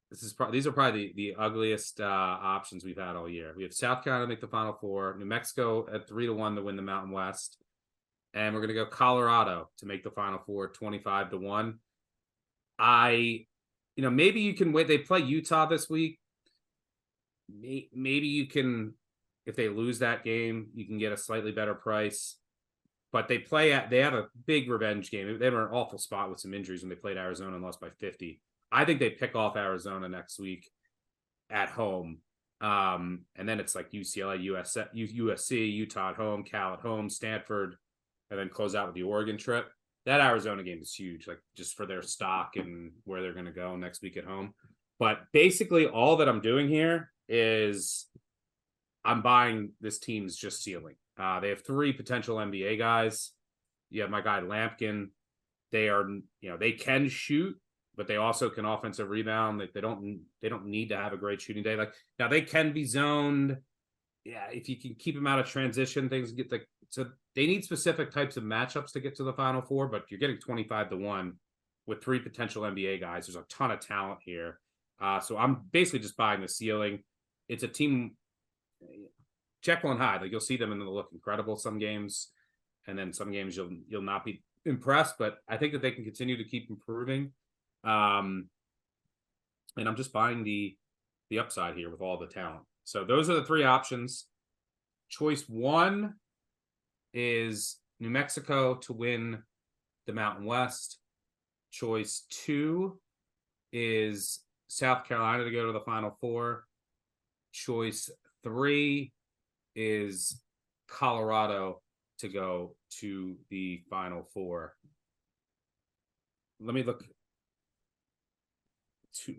These are probably the ugliest options we've had all year. We have South Carolina to make the Final Four, New Mexico at 3 to 1 to win the Mountain West. And we're going to go Colorado to make the Final Four, 25 to 1. Maybe you can wait. They play Utah this week. Maybe you can, if they lose that game, you can get a slightly better price. But they have a big revenge game. They were in an awful spot with some injuries when they played Arizona and lost by 50. I think they pick off Arizona next week at home. And then it's like UCLA, USC, Utah at home, Cal at home, Stanford, and then close out with the Oregon trip. That Arizona game is huge, like just for their stock and where they're going to go next week at home. But basically all that I'm doing here is I'm buying this team's just ceiling. They have 3 potential NBA guys. You have my guy Lampkin. They can shoot, but they also can offensive rebound. They don't need to have a great shooting day. Like, now they can be zoned. Yeah, if you can keep them out of transition, things get so they need specific types of matchups to get to the Final Four, but you're getting 25 to 1 with 3 potential NBA guys. There's a ton of talent here. So I'm basically just buying the ceiling. It's a team, Jekyll and Hyde. Like, you'll see them and they'll look incredible some games, and then some games you'll not be impressed, but I think that they can continue to keep improving. And I'm just buying the upside here with all the talent. So those are the 3 options. Choice 1 is New Mexico to win the Mountain West. Choice 2 is South Carolina to go to the Final Four. Choice 3 is Colorado to go to the Final Four. Let me look.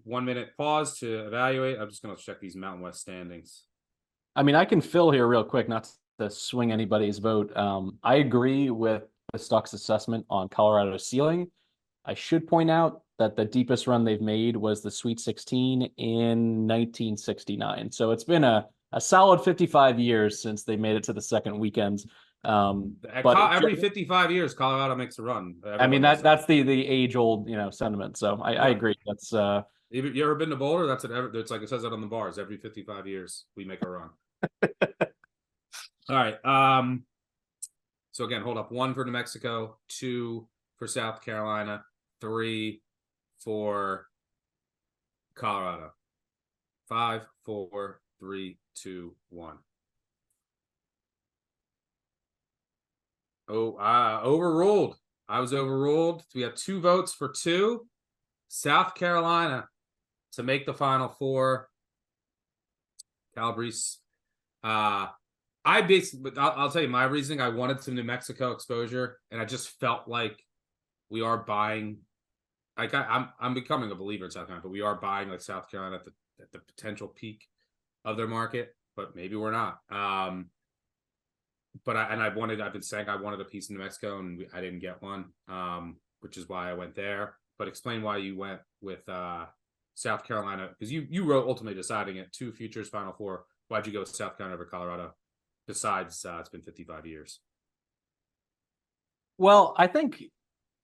1 minute pause to evaluate. I'm just going to check these Mountain West standings. I mean, I can fill here real quick, not to swing anybody's vote. I agree with Stuck's assessment on Colorado's ceiling. I should point out that the deepest run they've made was the Sweet 16 in 1969. So it's been a solid 55 years since they made it to the second weekend. But every 55 years, Colorado makes a run. I mean, that's the age old, sentiment. So I agree. You ever been to Boulder? It's like it says that on the bars. Every 55 years, we make a run. All right. So again, hold up. 1 for New Mexico, 2 for South Carolina, 3 for Colorado. 5, 4, 3, 2, 1. Oh, overruled. I was overruled. We have 2 votes for 2. South Carolina to make the Final Four. Calabrese. I'll tell you my reasoning. I wanted some New Mexico exposure, and I just felt like we are buying. Like I'm becoming a believer in South Carolina, but we are buying like South Carolina at the potential peak of their market, but maybe we're not. But I've been saying I wanted a piece in New Mexico, and I didn't get one, which is why I went there. But explain why you went with South Carolina, because you wrote ultimately deciding it 2 futures Final Four. Why'd you go with South Carolina over Colorado? Besides, it's been 55 years. Well, I think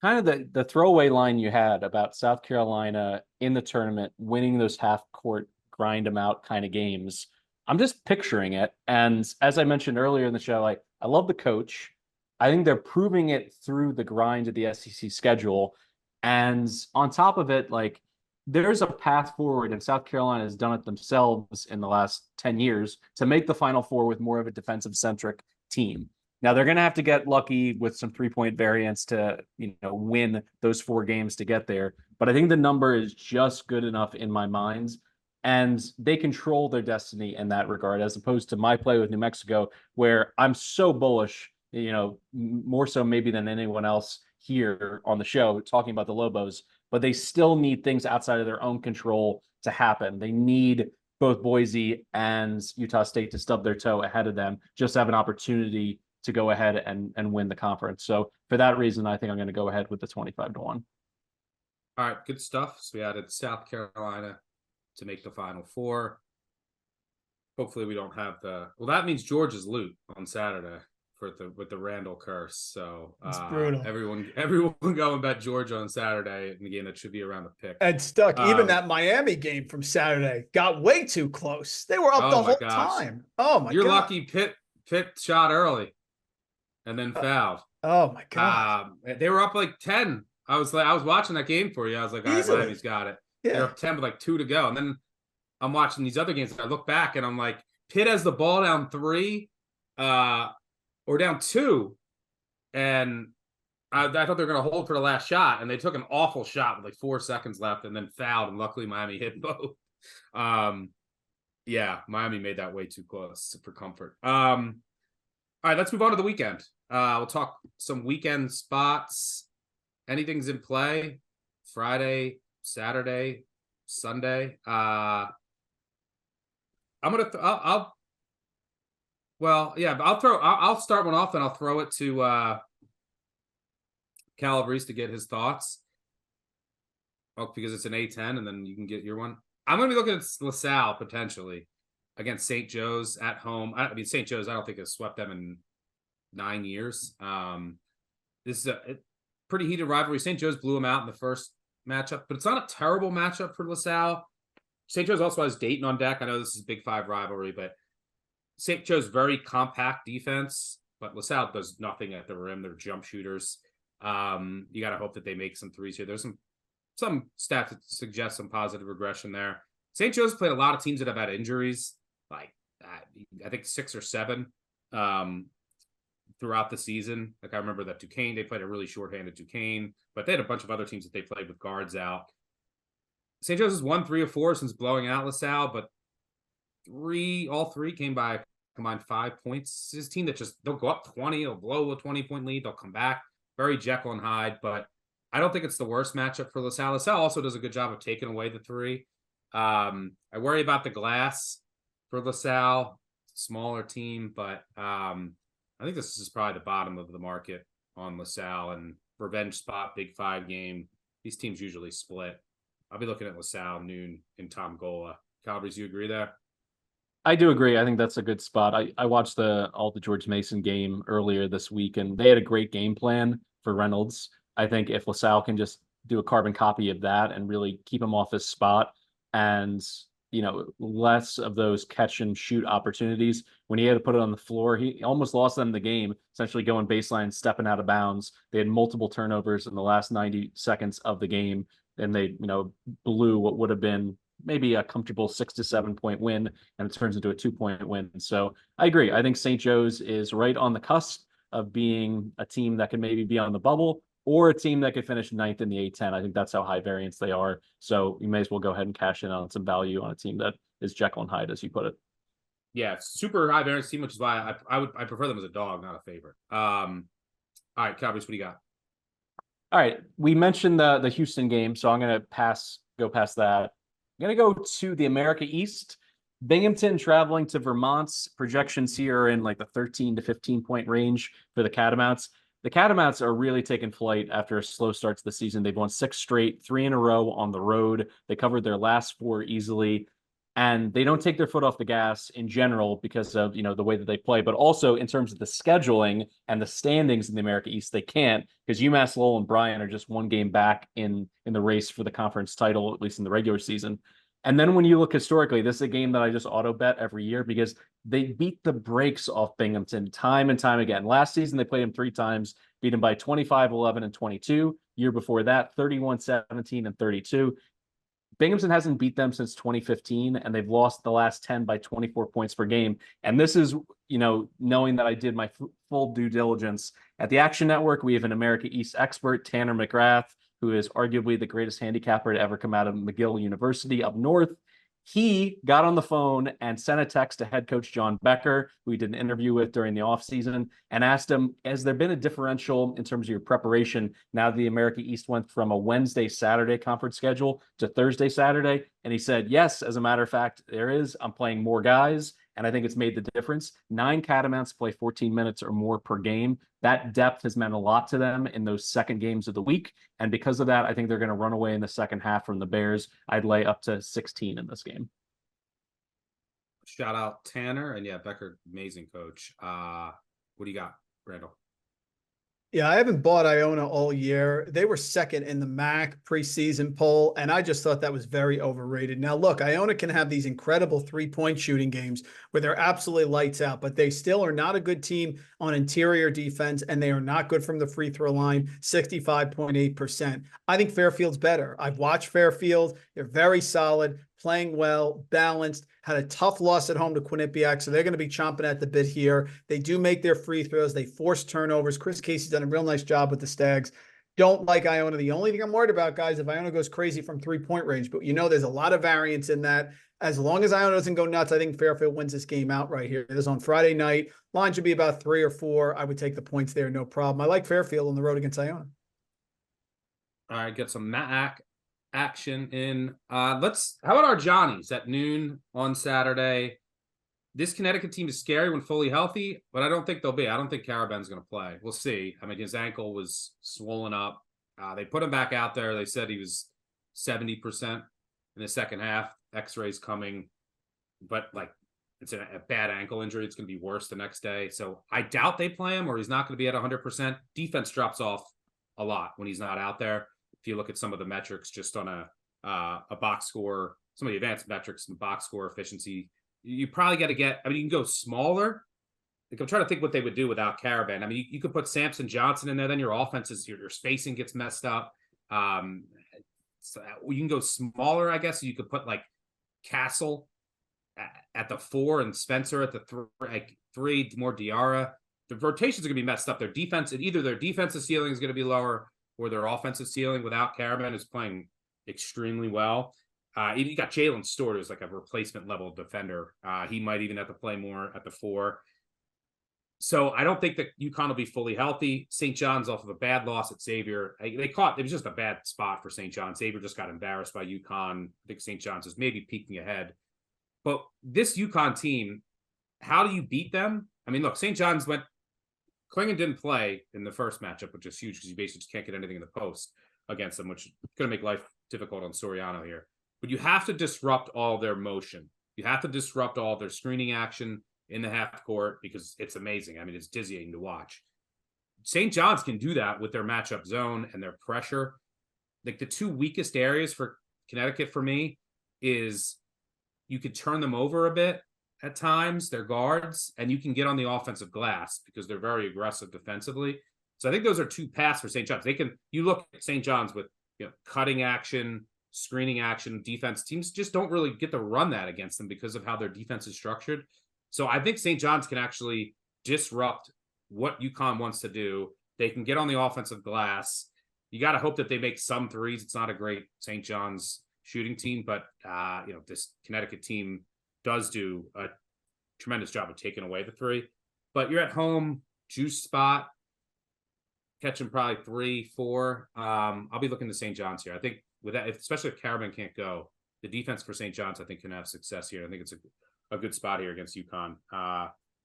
kind of the throwaway line you had about South Carolina in the tournament, winning those half-court, grind them out kind of games. I'm just picturing it. And as I mentioned earlier in the show, like I love the coach. I think they're proving it through the grind of the SEC schedule. And on top of it, like there's a path forward, and South Carolina has done it themselves in the last 10 years to make the Final Four with more of a defensive-centric team. Now, they're going to have to get lucky with some three-point variance to, win those 4 games to get there. But I think the number is just good enough in my mind, and they control their destiny in that regard, as opposed to my play with New Mexico, where I'm so bullish, more so maybe than anyone else here on the show, talking about the Lobos, but they still need things outside of their own control to happen. They need both Boise and Utah State to stub their toe ahead of them, just to have an opportunity to go ahead and win the conference. So for that reason, I think I'm going to go ahead with the 25-1. All right, good stuff. So we added South Carolina to make the Final Four. Hopefully we don't have that means Georgia's loot on Saturday with the Randall curse. So it's brutal. Everyone go and bet Georgia on Saturday in the game that should be around the pick. And stuck. Even that Miami game from Saturday got way too close. They were up the whole time. Oh my God. You're lucky Pitt shot early and then fouled. Oh my God. They were up like 10. I was watching that game for you. I was like, all right, Miami's got it. Yeah. They're up 10 with like 2 to go. And then I'm watching these other games and I look back and I'm like, Pitt has the ball down 3 or down 2. And I thought they were going to hold for the last shot. And they took an awful shot with like 4 seconds left and then fouled. And luckily Miami hit both. Yeah, Miami made that way too close for comfort. All right, let's move on to the weekend. We'll talk some weekend spots. Anything's in play Friday, Saturday, Sunday. I'll start one off and I'll throw it to Calabrese to get his thoughts. Oh, because it's an A10 and then you can get your one. I'm going to be looking at LaSalle potentially against St. Joe's at home. St. Joe's, I don't think has swept them in 9 years. This is a pretty heated rivalry. St. Joe's blew them out in the first matchup, but it's not a terrible matchup for LaSalle. St. Joe's also has Dayton on deck. I know this is a Big Five rivalry, but St. Joe's very compact defense, but LaSalle does nothing at the rim. They're jump shooters. You got to hope that they make some threes here. There's some stats that suggest some positive regression there. St. Joe's played a lot of teams that have had injuries, like I think 6 or 7 throughout the season. Like I remember that Duquesne, they played a really shorthanded Duquesne, but they had a bunch of other teams that they played with guards out. St. Joe's has won 3 or 4 since blowing out LaSalle, but all three came by a combined 5 points. This team that they'll go up 20, they'll blow a 20-point lead, they'll come back. Very Jekyll and Hyde, but I don't think it's the worst matchup for LaSalle. LaSalle also does a good job of taking away the 3. I worry about the glass for LaSalle. It's a smaller team, but I think this is probably the bottom of the market on LaSalle and revenge spot, Big Five game. These teams usually split. I'll be looking at LaSalle noon in Tomgola. Calabrese, you agree there? I do agree. I think that's a good spot. I watched the George Mason game earlier this week, and they had a great game plan for Reynolds. I think if LaSalle can just do a carbon copy of that and really keep him off his spot and, less of those catch and shoot opportunities. When he had to put it on the floor, he almost lost them the game, essentially going baseline, stepping out of bounds. They had multiple turnovers in the last 90 seconds of the game, and they, blew what would have been maybe a comfortable 6 to 7 point win, and it turns into a 2-point win. So I agree. I think St. Joe's is right on the cusp of being a team that can maybe be on the bubble or a team that could finish ninth in the A10. I think that's how high variance they are. So you may as well go ahead and cash in on some value on a team that is Jekyll and Hyde, as you put it. Yeah, super high variance team, which is why I prefer them as a dog, not a favorite. All right, Cowboys, what do you got? All right, we mentioned the Houston game, so I'm going to go past that. I'm going to go to the America East. Binghamton traveling to Vermont's projections here are in like the 13 to 15 point range for the Catamounts. The Catamounts are really taking flight after a slow start to the season. They've won 6 straight, 3 in a row on the road. They covered their last 4 easily, and they don't take their foot off the gas in general because of, the way that they play, but also in terms of the scheduling and the standings in the America East, they can't, because UMass Lowell and Bryant are just 1 game back in the race for the conference title, at least in the regular season. And then when you look historically, this is a game that I just auto bet every year because they beat the brakes off Binghamton time and time again. Last season, they played them 3 times, beat them by 25, 11, and 22. Year before that, 31, 17, and 32. Binghamton hasn't beat them since 2015, and they've lost the last 10 by 24 points per game. And this is, knowing that I did my full due diligence. At the Action Network, we have an America East expert, Tanner McGrath, who is arguably the greatest handicapper to ever come out of McGill University up north. He got on the phone and sent a text to head coach John Becker, who he did an interview with during the offseason, and asked him, has there been a differential in terms of your preparation now that the America East went from a Wednesday-Saturday conference schedule to Thursday-Saturday? And he said, yes, as a matter of fact, there is. I'm playing more guys, and I think it's made the difference. 9 Catamounts play 14 minutes or more per game. That depth has meant a lot to them in those second games of the week. And because of that, I think they're going to run away in the second half from the Bears. I'd lay up to 16 in this game. Shout out Tanner. And yeah, Becker, amazing coach. What do you got, Randall? Yeah, I haven't bought Iona all year. They were second in the MAC preseason poll, and I just thought that was very overrated. Now, look, Iona can have these incredible 3-point shooting games where they're absolutely lights out, but they still are not a good team on interior defense, and they are not good from the free throw line, 65.8%. I think Fairfield's better. I've watched Fairfield. They're very solid, playing well, balanced, had a tough loss at home to Quinnipiac, so they're going to be chomping at the bit here. They do make their free throws. They force turnovers. Chris Casey's done a real nice job with the Stags. Don't like Iona. The only thing I'm worried about, guys, if Iona goes crazy from 3-point range, but there's a lot of variance in that. As long as Iona doesn't go nuts, I think Fairfield wins this game out right here. It is on Friday night. Line should be about 3 or 4. I would take the points there, no problem. I like Fairfield on the road against Iona. All right, get some MAC action in. How about our Johnnies at noon on Saturday? This Connecticut team is scary when fully healthy, but I don't think they'll be. I don't think Caraban's going to play. We'll see. I mean, his ankle was swollen up. They put him back out there. They said he was 70% in the second half. X-rays coming, but it's a bad ankle injury. It's going to be worse the next day. So I doubt they play him, or he's not going to be at 100%. Defense drops off a lot when he's not out there. If you look at some of the metrics just on a box score, some of the advanced metrics and box score efficiency, you probably got to you can go smaller. I'm trying to think what they would do without Caravan. I mean, you could put Samson Johnson in there, then your offense is, your spacing gets messed up. So you can go smaller, I guess. You could put Castle at the 4 and Spencer at the 3, more Diarra. The rotations are going to be messed up. Their defense, either their defensive ceiling is going to be lower, or their offensive ceiling without Caravan is playing extremely well. You got Jalen Stewart, who's like a replacement level defender. He might even have to play more at the 4. So I don't think that UConn will be fully healthy. St. John's off of a bad loss at Xavier. It was just a bad spot for St. John. Xavier just got embarrassed by UConn. I think St. John's is maybe peeking ahead. But this UConn team, how do you beat them? I mean, look, St. John's Klingon didn't play in the first matchup, which is huge because you basically just can't get anything in the post against them, which is going to make life difficult on Soriano here. But you have to disrupt all their motion. You have to disrupt all their screening action in the half court because it's amazing. I mean, it's dizzying to watch. St. John's can do that with their matchup zone and their pressure. like the two weakest areas for Connecticut for me is you could turn them over a bit at times, their guards, and you can get on the offensive glass because they're very aggressive defensively. So I think those are two paths for St. John's. You look at St. John's with cutting action, screening action, defense. Teams just don't really get to run that against them because of how their defense is structured. So I think St. John's can actually disrupt what UConn wants to do. They can get on the offensive glass. You got to hope that they make some threes. It's not a great St. John's shooting team, but this Connecticut team does do a tremendous job of taking away the three. But you're at home, juice spot, catching probably 3, 4. I'll be looking to St. John's here. I think with that, especially if Caravan can't go, the defense for St. John's I think can have success here. I think it's a good spot here against UConn.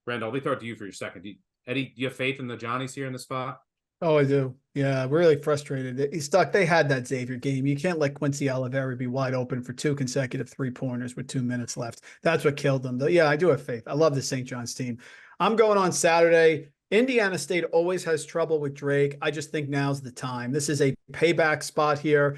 Randall, let me throw it to you for your second. Eddie, do you have faith in the Johnnies here in the spot? Oh, I do. Yeah, really frustrated. He's stuck. They had that Xavier game. You can't let Quincy Oliveri be wide open for 2 consecutive 3-pointers with 2 minutes left. That's what killed them. But yeah, I do have faith. I love the St. John's team. I'm going on Saturday. Indiana State always has trouble with Drake. I just think now's the time. This is a payback spot here.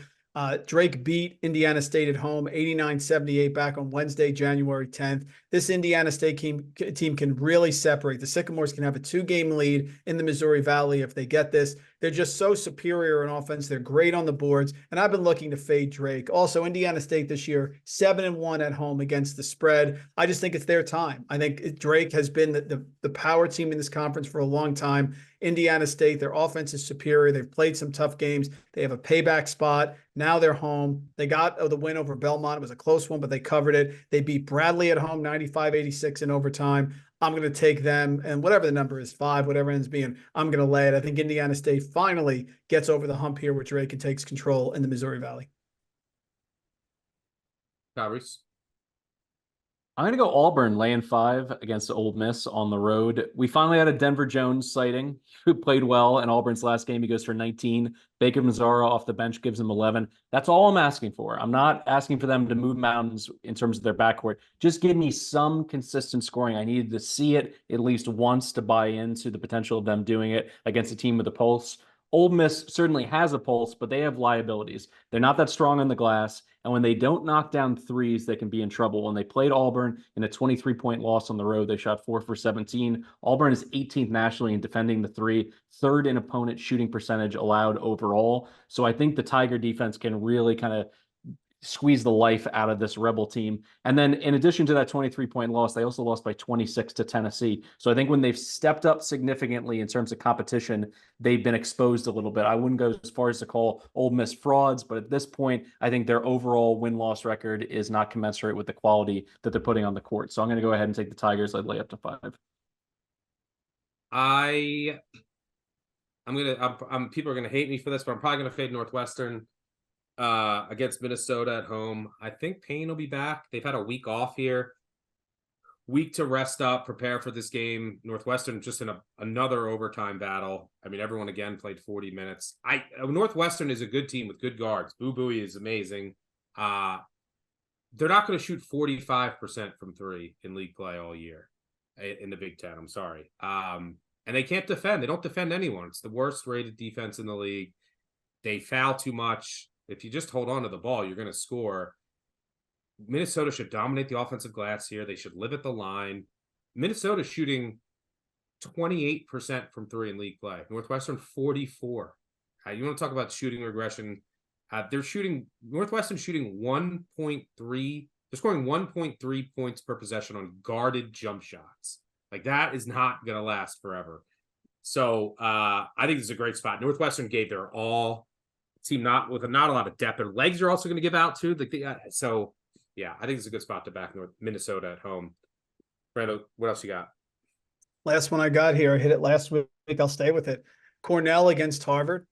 Drake beat Indiana State at home 89-78 back on Wednesday, January 10th. This Indiana State team can really separate. The Sycamores can have a 2-game lead in the Missouri Valley if they get this. They're just so superior in offense. They're great on the boards, and I've been looking to fade Drake. Also, Indiana State this year, 7-1 at home against the spread. I just think it's their time. I think Drake has been the power team in this conference for a long time. Indiana State, their offense is superior. They've played some tough games. They have a payback spot. Now they're home. They got the win over Belmont. It was a close one, but they covered it. They beat Bradley at home 95-86 in overtime. I'm going to take them, and whatever the number is, 5, whatever it ends being, I'm going to lay it. I think Indiana State finally gets over the hump here with Drake and takes control in the Missouri Valley. Reese? I'm going to go Auburn laying 5 against Ole Miss on the road. We finally had a Denver Jones sighting who played well in Auburn's last game. He goes for 19. Baker Mazzara off the bench gives him 11. That's all I'm asking for. I'm not asking for them to move mountains in terms of their backcourt. Just give me some consistent scoring. I needed to see it at least once to buy into the potential of them doing it against a team with a pulse. Ole Miss certainly has a pulse, but they have liabilities. They're not that strong on the glass. And when they don't knock down threes, they can be in trouble. When they played Auburn in a 23-point loss on the road, they shot 4 for 17. Auburn is 18th nationally in defending the three, 3rd in opponent shooting percentage allowed overall. So I think the Tiger defense can really kind of squeeze the life out of this Rebel team. And then in addition to that 23-point loss, they also lost by 26 to Tennessee. So I think when they've stepped up significantly in terms of competition, they've been exposed a little bit. I wouldn't go as far as to call Ole Miss frauds, but at this point, I think their overall win-loss record is not commensurate with the quality that they're putting on the court. So I'm going to go ahead and take the Tigers. I'd lay up to 5. People are going to hate me for this, but I'm probably going to fade Northwestern against Minnesota at home. I think Payne will be back. They've had a week off here. Week to rest up, prepare for this game. Northwestern just in another overtime battle. I mean, everyone again played 40 minutes. Northwestern is a good team with good guards. Boo Booey is amazing. They're not going to shoot 45% from 3 in league play all year in the Big Ten. I'm sorry. And they can't defend. They don't defend anyone. It's the worst rated defense in the league. They foul too much. If you just hold on to the ball, you're going to score. Minnesota should dominate the offensive glass here. They should live at the line. Minnesota shooting 28% from 3 in league play. Northwestern 44. You want to talk about shooting regression? Northwestern shooting 1.3. They're scoring 1.3 points per possession on guarded jump shots. Like that is not going to last forever. So I think this is a great spot. Northwestern gave their all. Team not a lot of depth. Their legs are also going to give out too. Yeah, I think it's a good spot to back Minnesota at home. Brando, what else you got? Last one I got here. I hit it last week. I'll stay with it. Cornell against Harvard.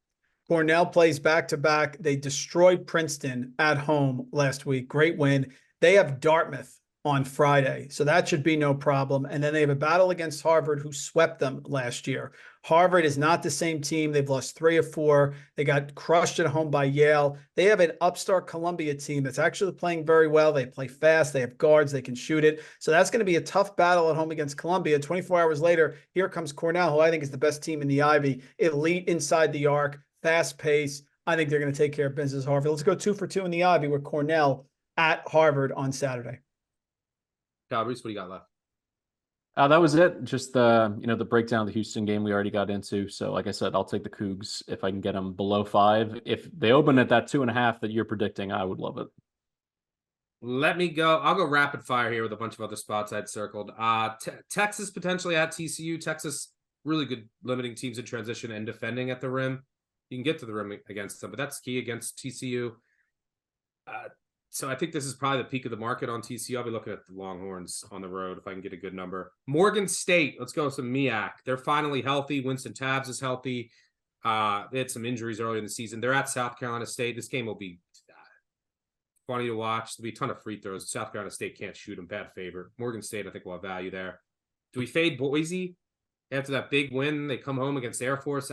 Cornell plays back-to-back. They destroyed Princeton at home last week. Great win. They have Dartmouth on Friday, so that should be no problem. And then they have a battle against Harvard, who swept them last year. Harvard is not the same team. They've lost 3 of 4. They got crushed at home by Yale. They have an upstart Columbia team that's actually playing very well. They play fast. They have guards. They can shoot it. So that's going to be a tough battle at home against Columbia. 24 hours later, here comes Cornell, who I think is the best team in the Ivy. Elite inside the arc, fast pace. I think they're going to take care of business Harvard. Let's go 2 for 2 in the Ivy with Cornell at Harvard on Saturday. Reese, what do you got left? That was it. Just the breakdown of the Houston game we already got into. So like I said, I'll take the Cougs if I can get them below 5. If they open at that 2.5 that you're predicting, I would love it. Let me go. I'll go rapid fire here with a bunch of other spots I'd circled. Texas potentially at TCU. Texas, really good limiting teams in transition and defending at the rim. You can get to the rim against them, but that's key against TCU. So I think this is probably the peak of the market on TCU. I'll be looking at the Longhorns on the road if I can get a good number. Morgan State, let's go with some MEAC. They're finally healthy. Winston Tabbs is healthy. They had some injuries earlier in the season. They're at South Carolina State. This game will be funny to watch. There'll be a ton of free throws. South Carolina State can't shoot them. Bad favorite. Morgan State, I think, will have value there. Do we fade Boise? After that big win, they come home against Air Force.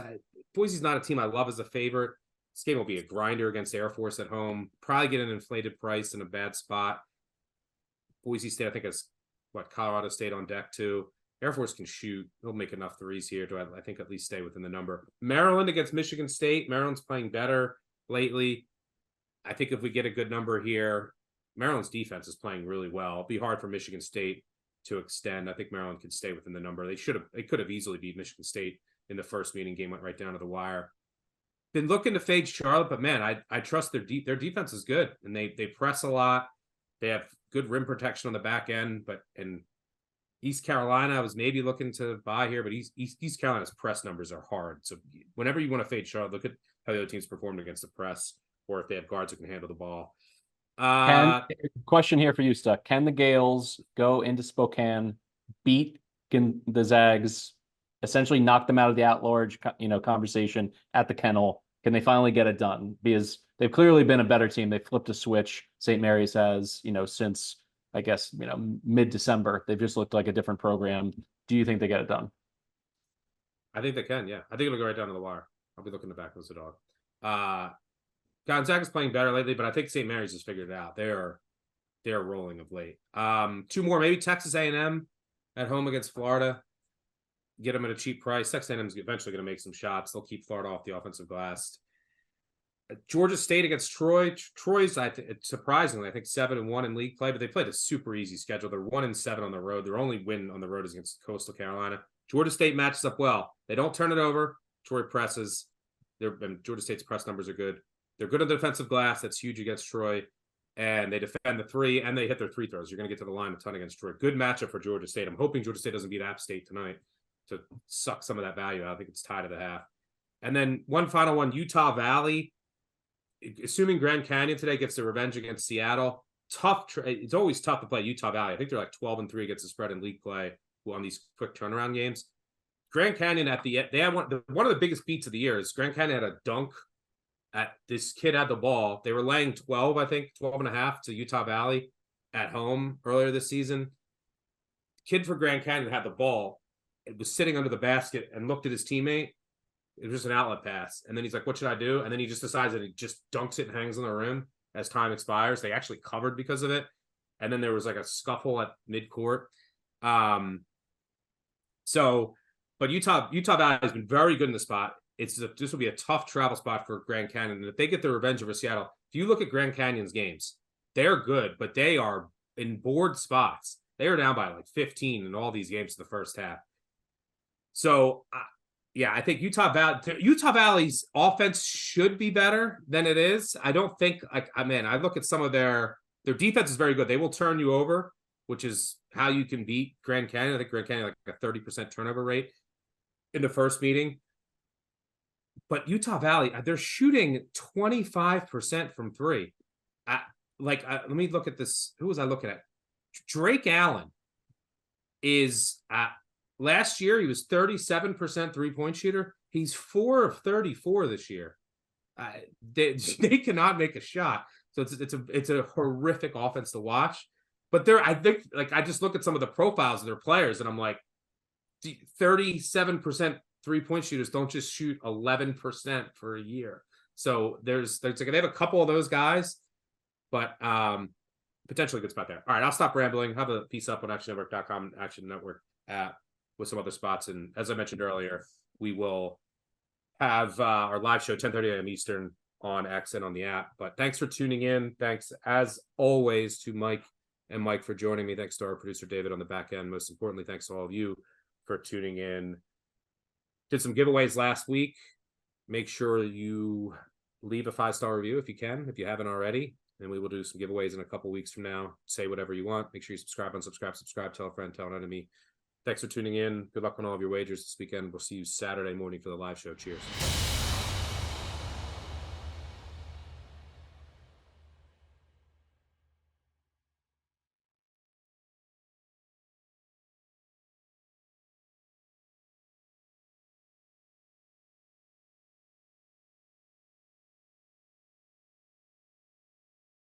Boise's not a team I love as a favorite. This game will be a grinder against Air Force at home. Probably get an inflated price in a bad spot. Boise State, I think, has Colorado State on deck too. Air Force can shoot. They'll make enough threes here to, I think, at least stay within the number. Maryland against Michigan State. Maryland's playing better lately. I think if we get a good number here, Maryland's defense is playing really well. It'll be hard for Michigan State to extend. I think Maryland can stay within the number. They could have easily beat Michigan State in the first meeting. Game went right down to the wire. Been looking to fade Charlotte, but man, I trust their defense is good, and they press a lot. They have good rim protection on the back end, and East Carolina, I was maybe looking to buy here, but East Carolina's press numbers are hard. So whenever you want to fade Charlotte, look at how the other teams performed against the press, or if they have guards who can handle the ball. Question here for you, Stuck. Can the Gales go into Spokane, beat the Zags, essentially knock them out of the at-large, conversation at the Kennel? Can they finally get it done? Because they've clearly been a better team. They flipped a switch. St. Mary's has, since I guess, mid-December. They've just looked like a different program. Do you think they get it done? I think they can, yeah. I think it'll go right down to the wire. I'll be looking to back those dog. Gonzaga's playing better lately, but I think St. Mary's has figured it out. They're rolling of late. 2 more, maybe Texas A&M at home against Florida. Get them at a cheap price. Texas A&M is eventually going to make some shots. They'll keep Florida off the offensive glass. Georgia State against Troy. Troy's, surprisingly, I think 7-1 in league play, but they played a super easy schedule. They're 1-7 on the road. Their only win on the road is against Coastal Carolina. Georgia State matches up well. They don't turn it over. Troy presses. Georgia State's press numbers are good. They're good on the defensive glass. That's huge against Troy. And they defend the 3, and they hit their free throws. You're going to get to the line a ton against Troy. Good matchup for Georgia State. I'm hoping Georgia State doesn't beat App State tonight to suck some of that value out. I think it's tied at the half. And then one final one, Utah Valley. Assuming Grand Canyon today gets the revenge against Seattle, it's always tough to play Utah Valley. I think they're like 12-3 against the spread in league play on these quick turnaround games. Grand Canyon at the end, they had one of the biggest beats of the year is Grand Canyon had a dunk at this kid had the ball. They were laying 12, I think 12.5 to Utah Valley at home earlier this season. Kid for Grand Canyon had the ball. It was sitting under the basket and looked at his teammate. It was just an outlet pass. And then he's like, what should I do? And then he just decides that he just dunks it and hangs on the rim as time expires. They actually covered because of it. And then there was like a scuffle at midcourt. But Utah Valley has been very good in the spot. This will be a tough travel spot for Grand Canyon. And if they get the revenge over Seattle, if you look at Grand Canyon's games, they're good, but they are in board spots. They are down by like 15 in all these games in the first half. So, I think Utah Valley's offense should be better than it is. I don't think I look at some of their defense is very good. They will turn you over, which is how you can beat Grand Canyon. I think Grand Canyon like a 30% turnover rate in the first meeting. But Utah Valley, they're shooting 25% from 3. Let me look at this. Who was I looking at? Drake Allen is last year he was 37% 3-point shooter. He's 4 of 34 this year. They cannot make a shot. So it's a horrific offense to watch. But I think I just look at some of the profiles of their players and I'm like 37% 3-point shooters don't just shoot 11% for a year. So there's they have a couple of those guys, but potentially a good spot there. All right, I'll stop rambling. Have a piece up on actionnetwork.com and Action Network app with some other spots. And as I mentioned earlier, we will have our live show 10:30 a.m. Eastern on X and on the app. But thanks for tuning in. Thanks, as always, to Mike and Mike for joining me. Thanks to our producer, David, on the back end. Most importantly, thanks to all of you for tuning in. Did some giveaways last week. Make sure you leave a 5-star review if you can, if you haven't already. And we will do some giveaways in a couple weeks from now. Say whatever you want. Make sure you subscribe, unsubscribe, tell a friend, tell an enemy. Thanks for tuning in. Good luck on all of your wagers this weekend. We'll see you Saturday morning for the live show. Cheers.